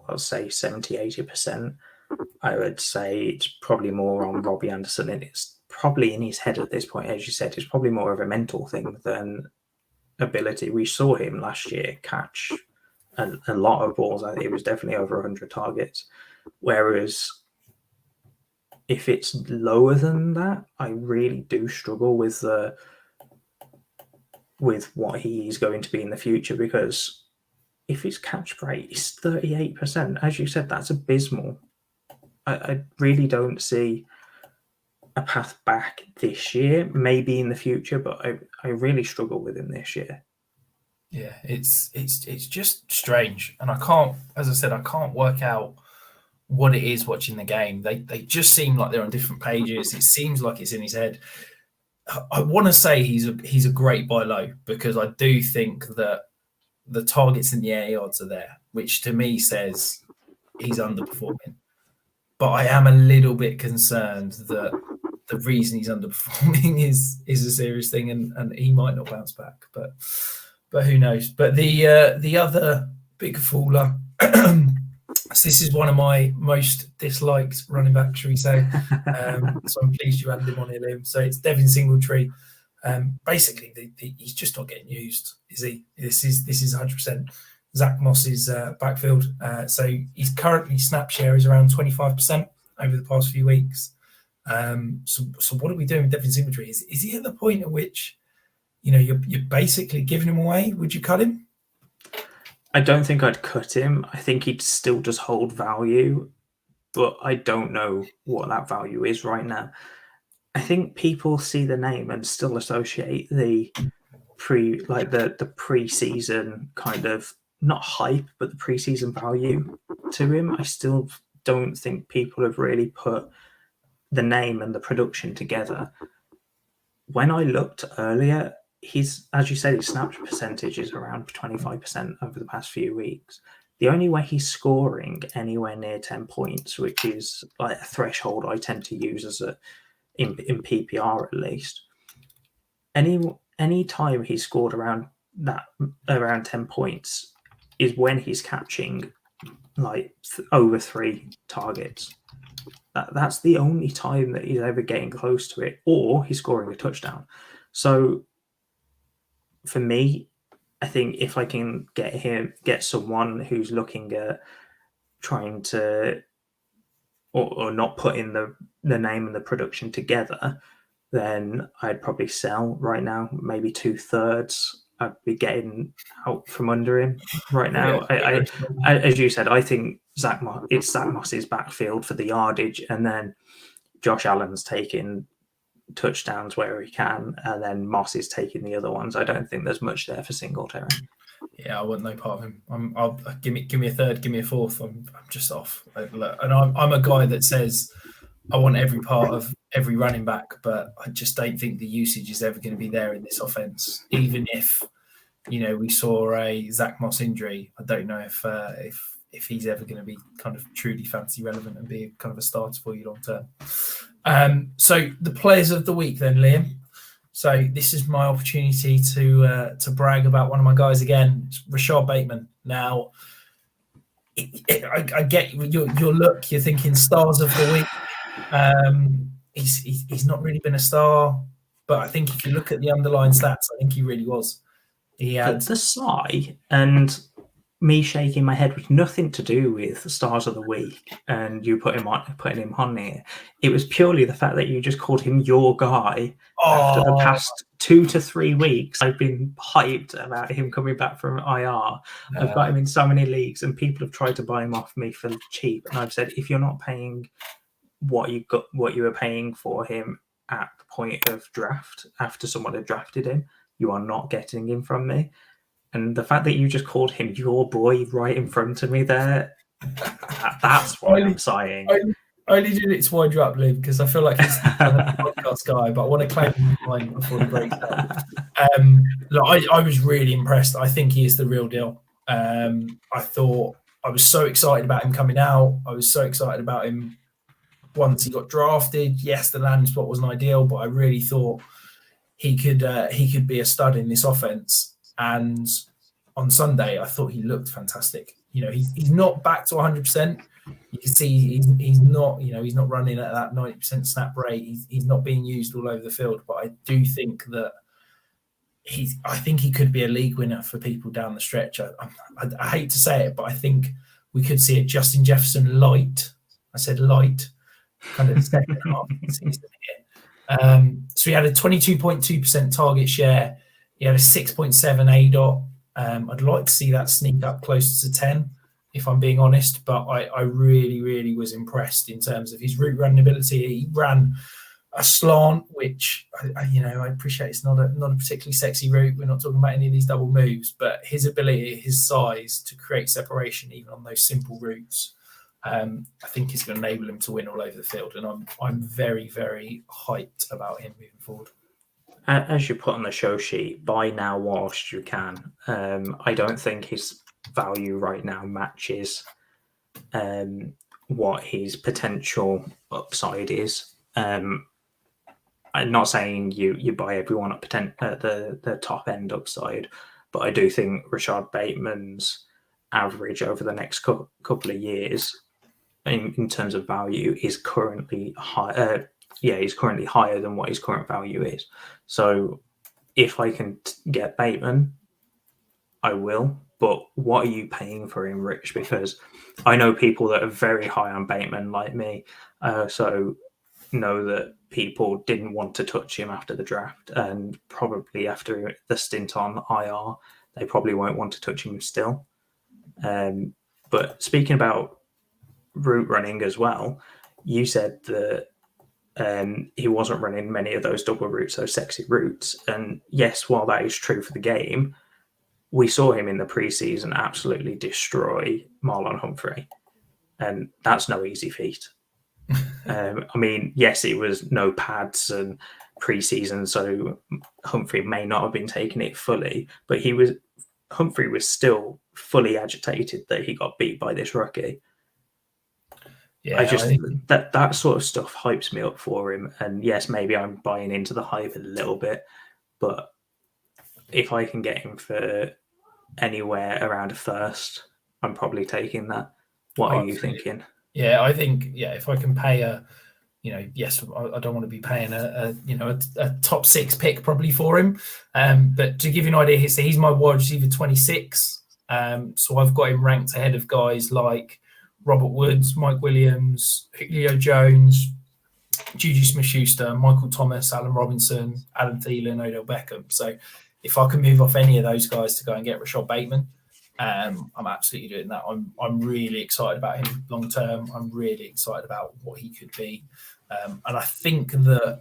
Speaker 2: I'll say 70, 80%, I would say it's probably more on Robbie Anderson, and it's probably in his head at this point. As you said, it's probably more of a mental thing than ability. We saw him last year catch a lot of balls. I think it was definitely over 100 targets. Whereas if it's lower than that, I really do struggle with what he's going to be in the future, because if his catch rate is 38%, as you said, that's abysmal. I really don't see a path back this year, maybe in the future, but I really struggle with him this year.
Speaker 1: Yeah, it's just strange, and I can't, as I said, I can't work out what it is watching the game. They just seem like they're on different pages. It seems like it's in his head. I want to say he's a great buy low, because I do think that the targets in the air yards are there, which to me says he's underperforming. But I am a little bit concerned that the reason he's underperforming is a serious thing, and he might not bounce back. But who knows? But the other big faller, so this is one of my most disliked running backs, shall we say. So I'm pleased you added him on here, Liam. So it's Devin Singletary. Basically, he's just not getting used, is he? This is 100% Zach Moss's backfield. So his currently snap share is around 25% over the past few weeks. So what are we doing with Devin Singletary? Is he at the point at which you're basically giving him away? Would you cut him?
Speaker 2: I don't think I'd cut him. I think he'd still just hold value, but I don't know what that value is right now. I think people see the name and still associate the preseason kind of, not hype, but the preseason value to him. I still don't think people have really put the name and the production together. When I looked earlier, as you said, his snap percentage is around 25% over the past few weeks. The only way he's scoring anywhere near 10 points, which is like a threshold I tend to use in PPR at least. Any time he's scored around 10 points is when he's catching like over 3 targets. That's the only time that he's ever getting close to it, or he's scoring a touchdown. So for me, I think if I can get someone who's looking at trying to or not putting the name and the production together, then I'd probably sell right now. Maybe 2/3 I'd be getting out from under him right now. I as you said, I think it's Zach Moss's backfield for the yardage, and then Josh Allen's taking touchdowns where he can, and then Moss is taking the other ones. I don't think there's much there for Singletary.
Speaker 1: Yeah, I want no part of him. I'll give me a third, give me a fourth. I'm just off. And I'm a guy that says I want every part of every running back, but I just don't think the usage is ever going to be there in this offense. Even if we saw a Zach Moss injury. I don't know if he's ever going to be kind of truly fantasy relevant and be kind of a starter for you long term. So the players of the week then, Liam. So this is my opportunity to brag about one of my guys again, Rashad Bateman. Now, I get your look. You're thinking stars of the week. He's not really been a star, but I think if you look at the underlying stats, I think he really was. He had
Speaker 2: the sigh and me shaking my head with nothing to do with stars of the week, and you putting him on here. It was purely the fact that you just called him your guy. After the past 2 to 3 weeks, I've been hyped about him coming back from IR. I've got him in so many leagues, and people have tried to buy him off me for cheap. And I've said, if you're not paying what you were paying for him at the point of draft, after someone had drafted him, you are not getting him from me. And the fact that you just called him your boy right in front of me there, that's why I'm sighing.
Speaker 1: I only did it to wind you up, Liam, because I feel like he's a podcast guy, but I want to claim him mine before the break. I was really impressed. I think he is the real deal. I thought I was so excited about him coming out. I was so excited about him once he got drafted. Yes, the landing spot wasn't ideal, but I really thought he could be a stud in this offense. And on Sunday, I thought he looked fantastic. He's not back to 100%. You can see he's not running at that 90% snap rate. He's not being used all over the field. But I do think that I think he could be a league winner for people down the stretch. I hate to say it, but I think we could see a Justin Jefferson light. I said light, kind of second half of the season here. So he had a 22.2% target share. He had a 6.7 ADOT. I'd like to see that sneak up closer to 10, if I'm being honest. But I really, really was impressed in terms of his route running ability. He ran a slant, which I appreciate. It's not a particularly sexy route. We're not talking about any of these double moves, but his ability, his size to create separation even on those simple routes, I think is going to enable him to win all over the field. And I'm very, very hyped about him moving forward.
Speaker 2: As you put on the show sheet, buy now whilst you can. I don't think his value right now matches what his potential upside is. I'm not saying you buy everyone at the top end upside, but I do think Rashad Bateman's average over the next couple of years in terms of value is currently high. He's currently higher than what his current value is. So if I can get Bateman, I will. But what are you paying for him, Rich? Because I know people that are very high on Bateman like me. So know that people didn't want to touch him after the draft, and probably after the stint on IR, they probably won't want to touch him still. But speaking about route running as well, you said that he wasn't running many of those double routes, those sexy routes. And yes, while that is true for the game, we saw him in the preseason absolutely destroy Marlon Humphrey. And that's no easy feat. Yes, it was no pads and preseason, so Humphrey may not have been taking it fully, but Humphrey was still fully agitated that he got beat by this rookie. Yeah, I think that sort of stuff hypes me up for him. And yes, maybe I'm buying into the hype a little bit, but if I can get him for anywhere around a first, I'm probably taking that. What are you thinking?
Speaker 1: Yeah, I think if I can pay yes, I don't want to be paying a top 6 pick probably for him. But to give you an idea, he's my wide receiver 26. So I've got him ranked ahead of guys like Robert Woods, Mike Williams, Julio Jones, Juju Smith-Schuster, Michael Thomas, Allen Robinson, Adam Thielen, Odell Beckham. So if I can move off any of those guys to go and get Rashad Bateman, I'm absolutely doing that. I'm really excited about him long term. I'm really excited about what he could be. And I think that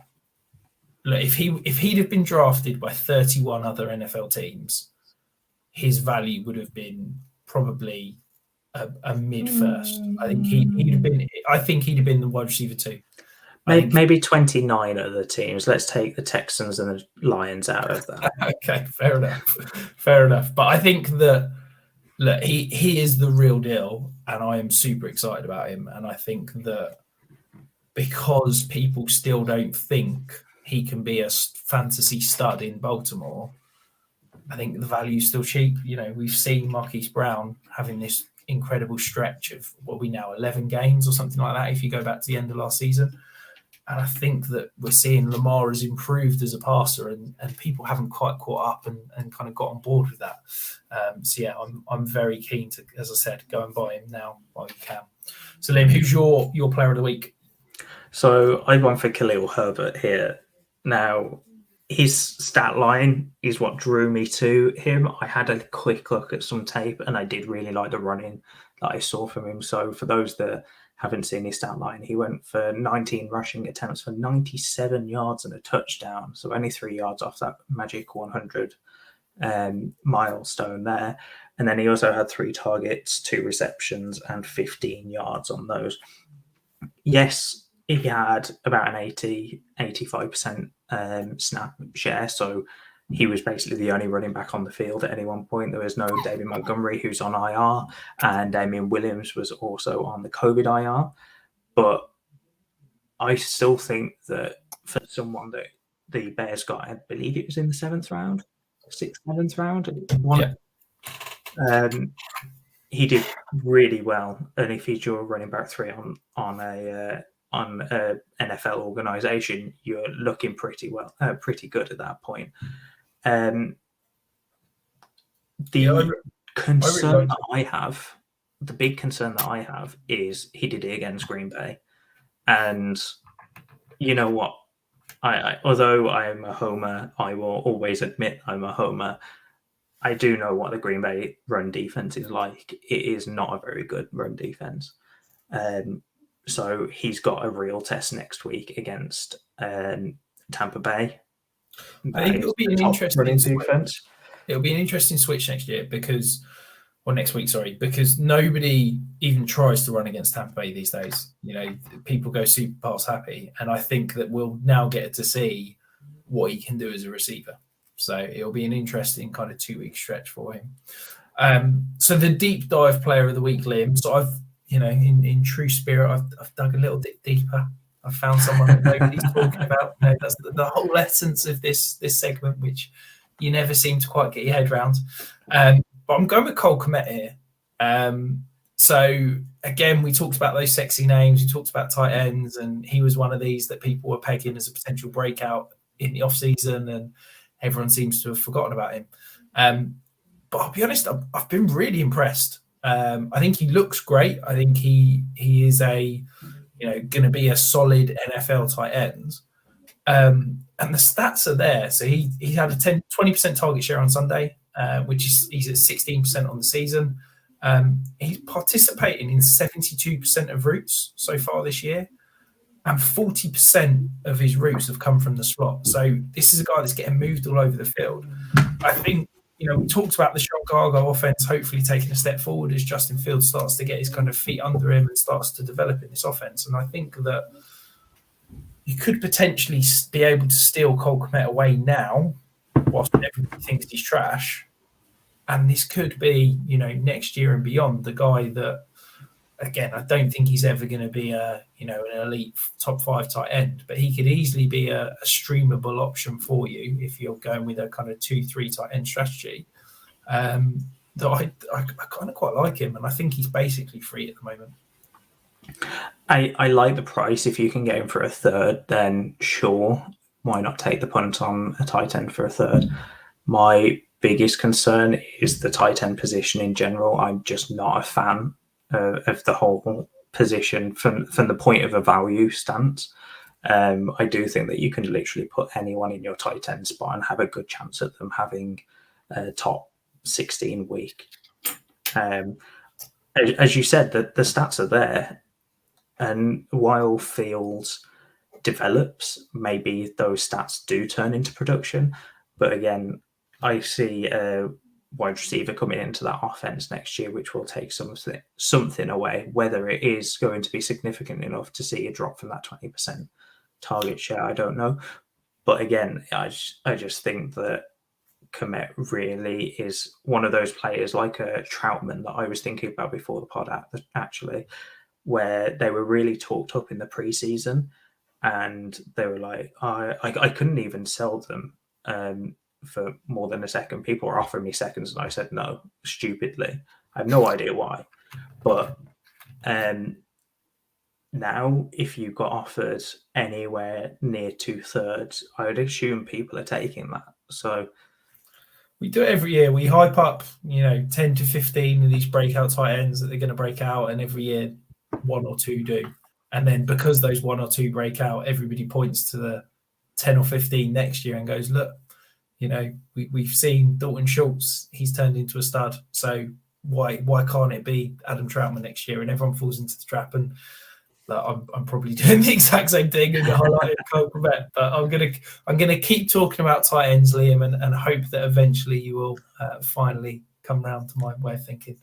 Speaker 1: if he'd have been drafted by 31 other NFL teams, his value would have been probably a mid first. I think he'd have been the wide receiver 2.
Speaker 2: Maybe 29 other teams. Let's take the Texans and the Lions out of that.
Speaker 1: Okay, fair enough. But I think that, look, he is the real deal, and I am super excited about him. And I think that because people still don't think he can be a fantasy stud in Baltimore, I think the value's still cheap. We've seen Marquise Brown having this incredible stretch of, what are we now, 11 games or something like that, if you go back to the end of last season. And I think that we're seeing Lamar has improved as a passer, and people haven't quite caught up and kind of got on board with that. So yeah, I'm very keen to, as I said, go and buy him now while you can. So Liam, who's your player of the week?
Speaker 2: So I've gone for Khalil Herbert here. Now, his stat line is what drew me to him. I had a quick look at some tape, and I did really like the running that I saw from him. So for those that haven't seen his stat line, he went for 19 rushing attempts for 97 yards and a touchdown. So only 3 yards off that magic 100 milestone there. And then he also had 3 targets, 2 receptions, and 15 yards on those. Yes, he had about an 85% snap share. So he was basically the only running back on the field at any one point. There was no David Montgomery, who's on IR, and Damian Williams was also on the COVID IR. But I still think that for someone that the Bears got, I believe it was in the 7th round, 6th, 7th round. He did really well. And if he's your running back 3 on a NFL organization, you're looking pretty good at that point. The big concern that I have is he did it against Green Bay. And you know what? Although I'm a homer, I will always admit I'm a homer. I do know what the Green Bay run defense is like. It is not a very good run defense. So he's got a real test next week against Tampa Bay.
Speaker 1: I think it'll be an interesting defense. It'll be an interesting switch next week, because nobody even tries to run against Tampa Bay these days. People go super pass happy, and I think that we'll now get to see what he can do as a receiver. So it'll be an interesting kind of 2-week stretch for him. So the deep dive player of the week, Liam. So I've, in true spirit, I've dug a little bit deeper. I've found someone that nobody's talking about. That's the whole essence of this segment, which you never seem to quite get your head around. But I'm going with Cole Kmet here. So again, we talked about those sexy names. We talked about tight ends, and he was one of these that people were pegging as a potential breakout in the offseason, and everyone seems to have forgotten about him. But I'll be honest, I've been really impressed. I think he looks great. I think he is going to be a solid NFL tight end. And the stats are there. So he had a 20% target share on Sunday, which is he's at 16% on the season. He's participating in 72% of routes so far this year, and 40% of his routes have come from the slot. So this is a guy that's getting moved all over the field. I think, we talked about the Chicago offense hopefully taking a step forward as Justin Fields starts to get his kind of feet under him and starts to develop in this offense. And I think that you could potentially be able to steal Cole Kmet away now, whilst everybody thinks he's trash. And this could be, next year and beyond, the guy that, again, I don't think he's ever going to be an elite top 5 tight end, but he could easily be a streamable option for you if you're going with a kind of 2-3 tight end strategy. That I kind of quite like him, and I think he's basically free at the moment.
Speaker 2: I like the price. If you can get him for a third, then sure, why not take the punt on a tight end for a third? My biggest concern is the tight end position in general. I'm just not a fan of the whole position from the point of a value stance. I do think that you can literally put anyone in your tight end spot and have a good chance at them having a top 16 week. As you said, the stats are there, and while Fields develops, maybe those stats do turn into production. But again, I see wide receiver coming into that offense next year, which will take something away. Whether it is going to be significant enough to see a drop from that 20% target share, I don't know. But again, I just think that Komet really is one of those players like a Troutman that I was thinking about before the pod, actually, where they were really talked up in the preseason, and they were like, I couldn't even sell them for more than a second. People were offering me seconds, and I said no, stupidly. I have no idea why, but now if you got offered anywhere near 2/3, I would assume people are taking that. So
Speaker 1: we do it every year. We hype up, 10 to 15 of these breakout tight ends that they're going to break out, and every year one or two do. And then because those one or two break out, everybody points to the 10 or 15 next year and goes, look, we've seen Dalton Schultz. He's turned into a stud. So why can't it be Adam Troutman next year? And everyone falls into the trap. And I'm probably doing the exact same thing and highlighting Khalil Herbert, but I'm gonna keep talking about tight ends, Liam, and hope that eventually you will finally come round to my way of thinking.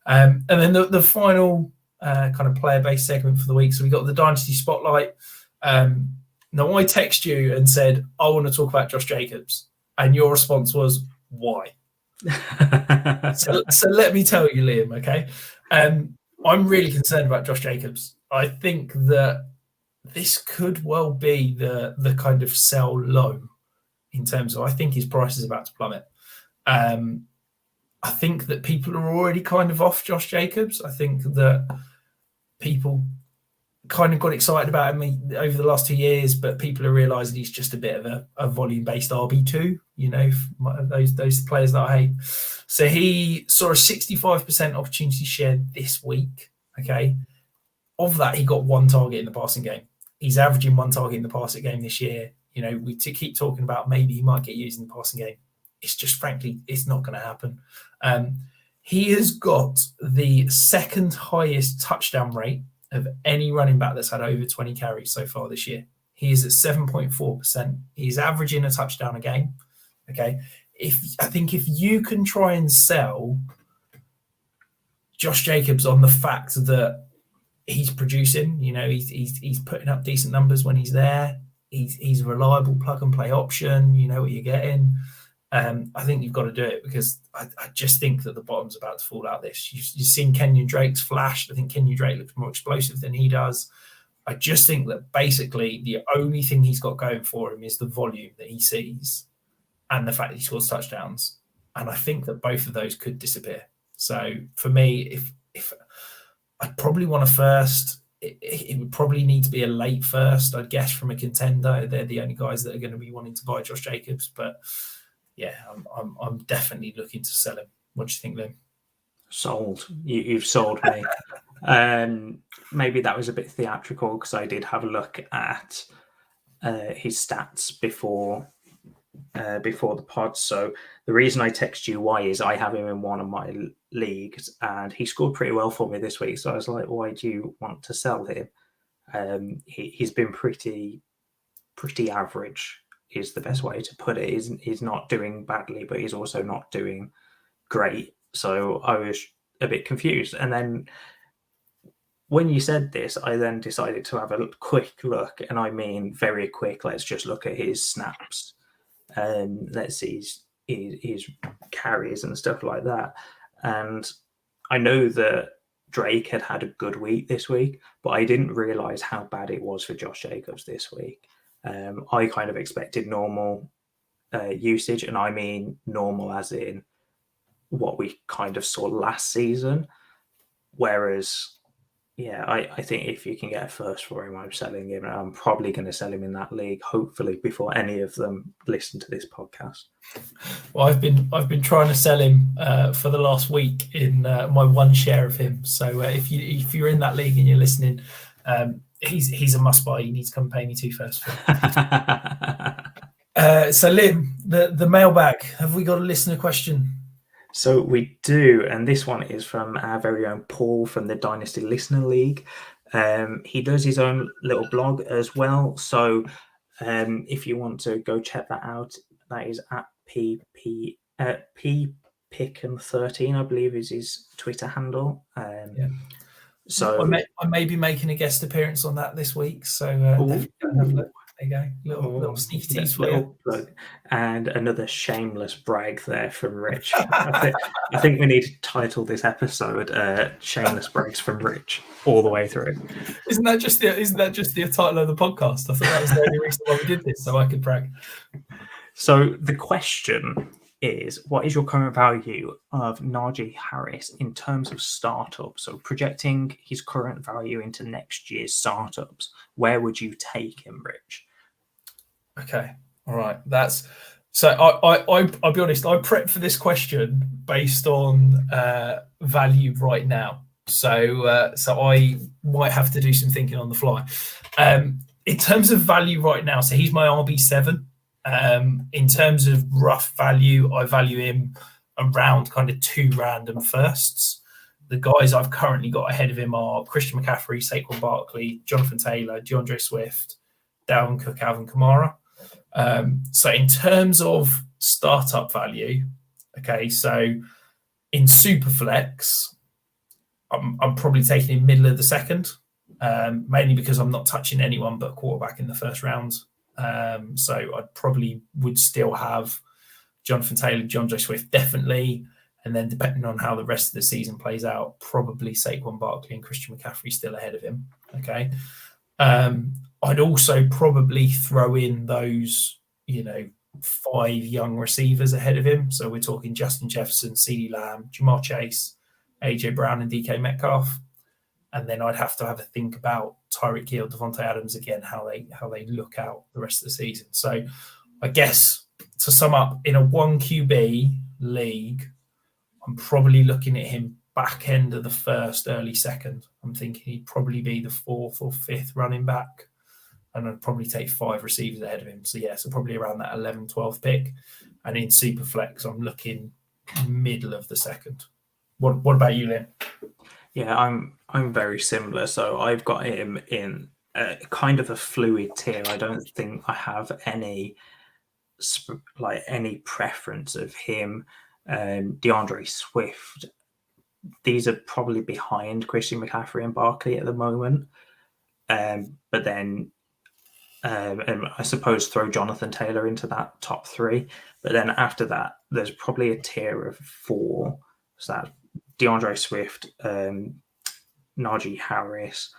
Speaker 1: And then the final kind of player-based segment for the week. So we got the Dynasty Spotlight. Now I text you and said I want to talk about Josh Jacobs, and your response was why? so let me tell you, Liam. Okay, I'm really concerned about Josh Jacobs. I think that this could well be the kind of sell low in terms of I think his price is about to plummet. I think that people are already kind of off Josh Jacobs. I think that people kind of got excited about him over the last 2 years, but people are realising he's just a bit of a volume-based RB2, those players that I hate. So he saw a 65% opportunity share this week, okay? Of that, he got one target in the passing game. He's averaging one target in the passing game this year. We keep talking about maybe he might get used in the passing game. It's just, frankly, it's not going to happen. He has got the second highest touchdown rate of any running back that's had over 20 carries so far this year. He is at 7.4%. He's averaging a touchdown a game. Okay. I think if you can try and sell Josh Jacobs on the fact that he's producing, he's putting up decent numbers when he's there. He's a reliable plug and play option. You know what you're getting. I think you've got to do it because I just think that the bottom's about to fall out this. You've seen Kenyon Drake's flash. I think Kenyon Drake looks more explosive than he does. I just think that basically the only thing he's got going for him is the volume that he sees and the fact that he scores touchdowns. And I think that both of those could disappear. So for me, if I'd probably want a first, it would probably need to be a late first, I'd guess, from a contender. They're the only guys that are going to be wanting to buy Josh Jacobs. But yeah, I'm definitely looking to sell him. What do you think, Liam?
Speaker 2: Sold. You've sold me. Maybe that was a bit theatrical because I did have a look at his stats before the pod. So the reason I text you why is I have him in one of my leagues and he scored pretty well for me this week. So I was like, why do you want to sell him? He's been pretty average is the best way to put it. He's not doing badly, but he's also not doing great. So I was a bit confused. And then when you said this, I then decided to have a quick look, and I mean very quick. Let's just look at his snaps. Let's see his carries and stuff like that. And I know that Drake had a good week this week, but I didn't realize how bad it was for Josh Jacobs this week. I kind of expected normal usage, and I mean normal as in what we kind of saw last season. Whereas, yeah, I think if you can get a first for him, I'm selling him. And I'm probably going to sell him in that league, hopefully before any of them listen to this podcast.
Speaker 1: Well, I've been trying to sell him for the last week in my one share of him. So if you're in that league and you're listening, he's a must buy. You need to come pay me first. So Liam, the mailbag. Have we got a listener question?
Speaker 2: So we do, and this one is from our very own Paul from the Dynasty Listener League. He does his own little blog as well. So if you want to go check that out, that is at ppickham13, I believe is his Twitter handle. So
Speaker 1: I may be making a guest appearance on that this week. So definitely go and have a look. There you go. Little sneaky tease for you.
Speaker 2: Plug. And another shameless brag there from Rich. I think we need to title this episode "Shameless Brags from Rich" all the way through.
Speaker 1: Isn't that just the title of the podcast? I thought that was the only reason why we did this, so I could brag.
Speaker 2: So the question is, what is your current value of Najee Harris in terms of startups? So projecting his current value into next year's startups, where would you take him, Rich?
Speaker 1: Okay, all right. That's so. I'll be honest. I prepped for this question based on value right now. So I might have to do some thinking on the fly. In terms of value right now, so he's my RB7. In terms of rough value, I value him around kind of 2 random firsts. The guys I've currently got ahead of him are Christian McCaffrey, Saquon Barkley, Jonathan Taylor, DeAndre Swift, Dalvin Cook, Alvin Kamara. So in terms of startup value, okay, so in Superflex, I'm probably taking him middle of the second, mainly because I'm not touching anyone but quarterback in the first round. So I probably would still have Jonathan Taylor, DeAndre Swift, definitely. And then depending on how the rest of the season plays out, probably Saquon Barkley and Christian McCaffrey still ahead of him. Okay. I'd also probably throw in those, 5 young receivers ahead of him. So we're talking Justin Jefferson, CeeDee Lamb, Jamar Chase, AJ Brown, and DK Metcalf. And then I'd have to have a think about Tyreek Hill, Devontae Adams again, how they look out the rest of the season. So I guess to sum up, in a 1 QB league, I'm probably looking at him back end of the first, early second. I'm thinking he'd probably be the 4th or 5th running back. And I'd probably take 5 receivers ahead of him. So probably around that 11, 12th pick. And in Superflex, I'm looking middle of the second. What about you, Lynn?
Speaker 2: Yeah, I'm very similar. So I've got him in kind of a fluid tier. I don't think I have any preference of him. DeAndre Swift, these are probably behind Christian McCaffrey and Barkley at the moment. But then and I suppose throw Jonathan Taylor into that top 3. But then after that, there's probably a tier of 4. So that DeAndre Swift, Najee Harris.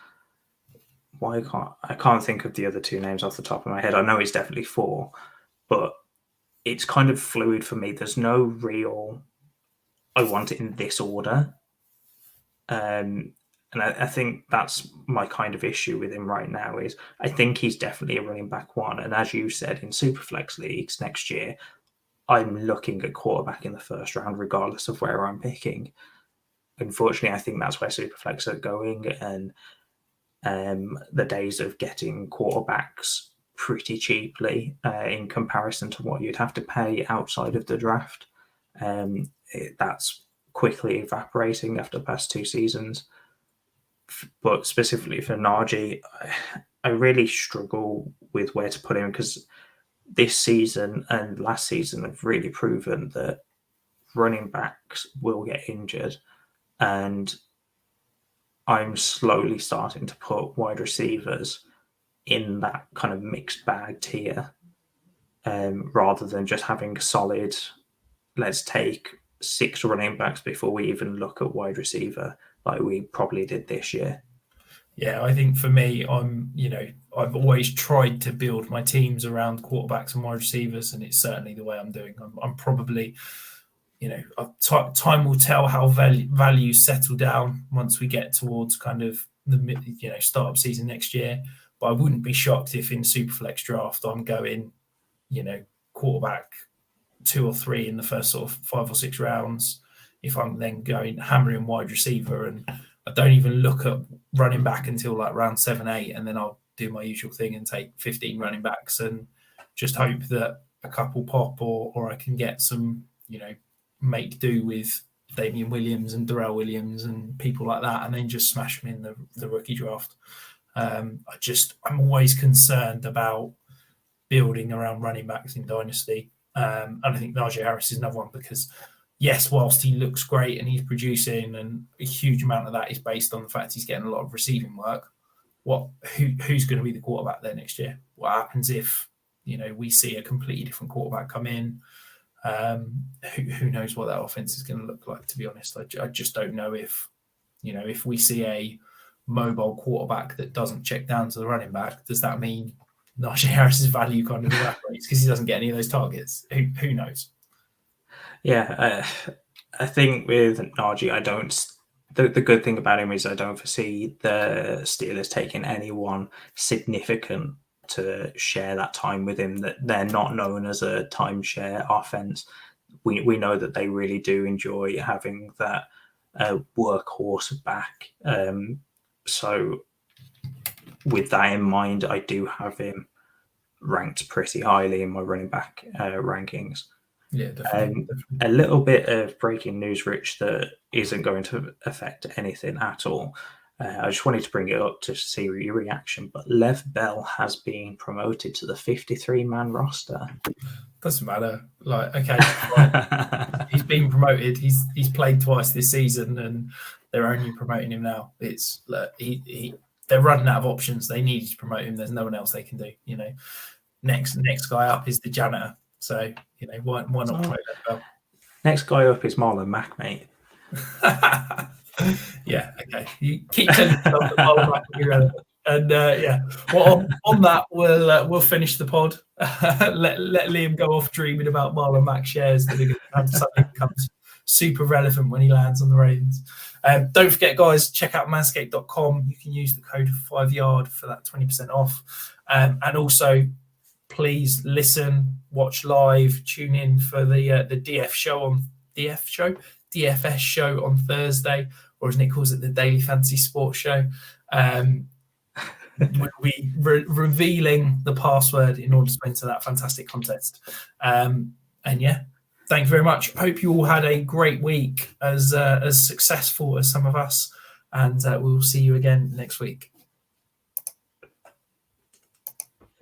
Speaker 2: I can't think of the other 2 names off the top of my head. I know it's definitely 4, but it's kind of fluid for me. There's no real I want it in this order. And I think that's my kind of issue with him right now is I think he's definitely a running back 1. And as you said, in Superflex leagues next year, I'm looking at quarterback in the first round, regardless of where I'm picking. Unfortunately, I think that's where Superflex are going. And the days of getting quarterbacks pretty cheaply in comparison to what you'd have to pay outside of the draft, that's quickly evaporating after the past 2 seasons. But specifically for Najee, I really struggle with where to put him because this season and last season have really proven that running backs will get injured. And I'm slowly starting to put wide receivers in that kind of mixed bag tier rather than just having solid, let's take 6 running backs before we even look at wide receiver like we probably did this year.
Speaker 1: Yeah, I think for me, I've always tried to build my teams around quarterbacks and wide receivers, and it's certainly the way I'm doing. I'm probably, time will tell how values settle down once we get towards kind of the startup season next year. But I wouldn't be shocked if in Superflex draft I'm going, quarterback 2 or 3 in the first sort of 5 or 6 rounds. If I'm then going hammering wide receiver, and I don't even look at running back until like round 7, 8, and then I'll do my usual thing and take 15 running backs and just hope that a couple pop or I can get some, make do with Damian Williams and Daryl Williams and people like that, and then just smash them in the rookie draft. I'm always concerned about building around running backs in Dynasty. And I think Najee Harris is another one because yes, whilst he looks great and he's producing, and a huge amount of that is based on the fact he's getting a lot of receiving work. Who's going to be the quarterback there next year? What happens if we see a completely different quarterback come in? Who knows what that offense is going to look like? To be honest, I just don't know if we see a mobile quarterback that doesn't check down to the running back. Does that mean Nigel Harris's value kind of evaporates because he doesn't get any of those targets? Who knows?
Speaker 2: Yeah, I think with Najee, I don't. The good thing about him is I don't foresee the Steelers taking anyone significant to share that time with him. That they're not known as a timeshare offense. We know that they really do enjoy having that workhorse back. So with that in mind, I do have him ranked pretty highly in my running back rankings.
Speaker 1: Yeah, definitely.
Speaker 2: A little bit of breaking news, Rich, that isn't going to affect anything at all. I just wanted to bring it up to see your reaction, but Lev Bell has been promoted to the 53-man roster.
Speaker 1: Doesn't matter. Okay, right. He's been promoted. He's played twice this season, and they're only promoting him now. It's they're running out of options. They need to promote him. There's no one else they can do. Next guy up is the janitor. So why not promote Lev Bell? Next
Speaker 2: guy up is Marlon Mack, mate.
Speaker 1: Yeah, okay. You keep telling yourself that Marlon Mack will be relevant. And well, on that, we'll finish the pod. let Liam go off dreaming about Marlon Mack shares that are going to have something becomes super relevant when he lands on the Ravens. Don't forget, guys, check out manscaped.com. You can use the code 5yard for that 20% off. And also, please listen, watch live, tune in for the DFS show on Thursday, or as Nick calls it, the Daily Fantasy Sports Show. We'll be revealing the password in order to enter that fantastic contest. And yeah, thank you very much. Hope you all had a great week, as successful as some of us, and we'll see you again next week.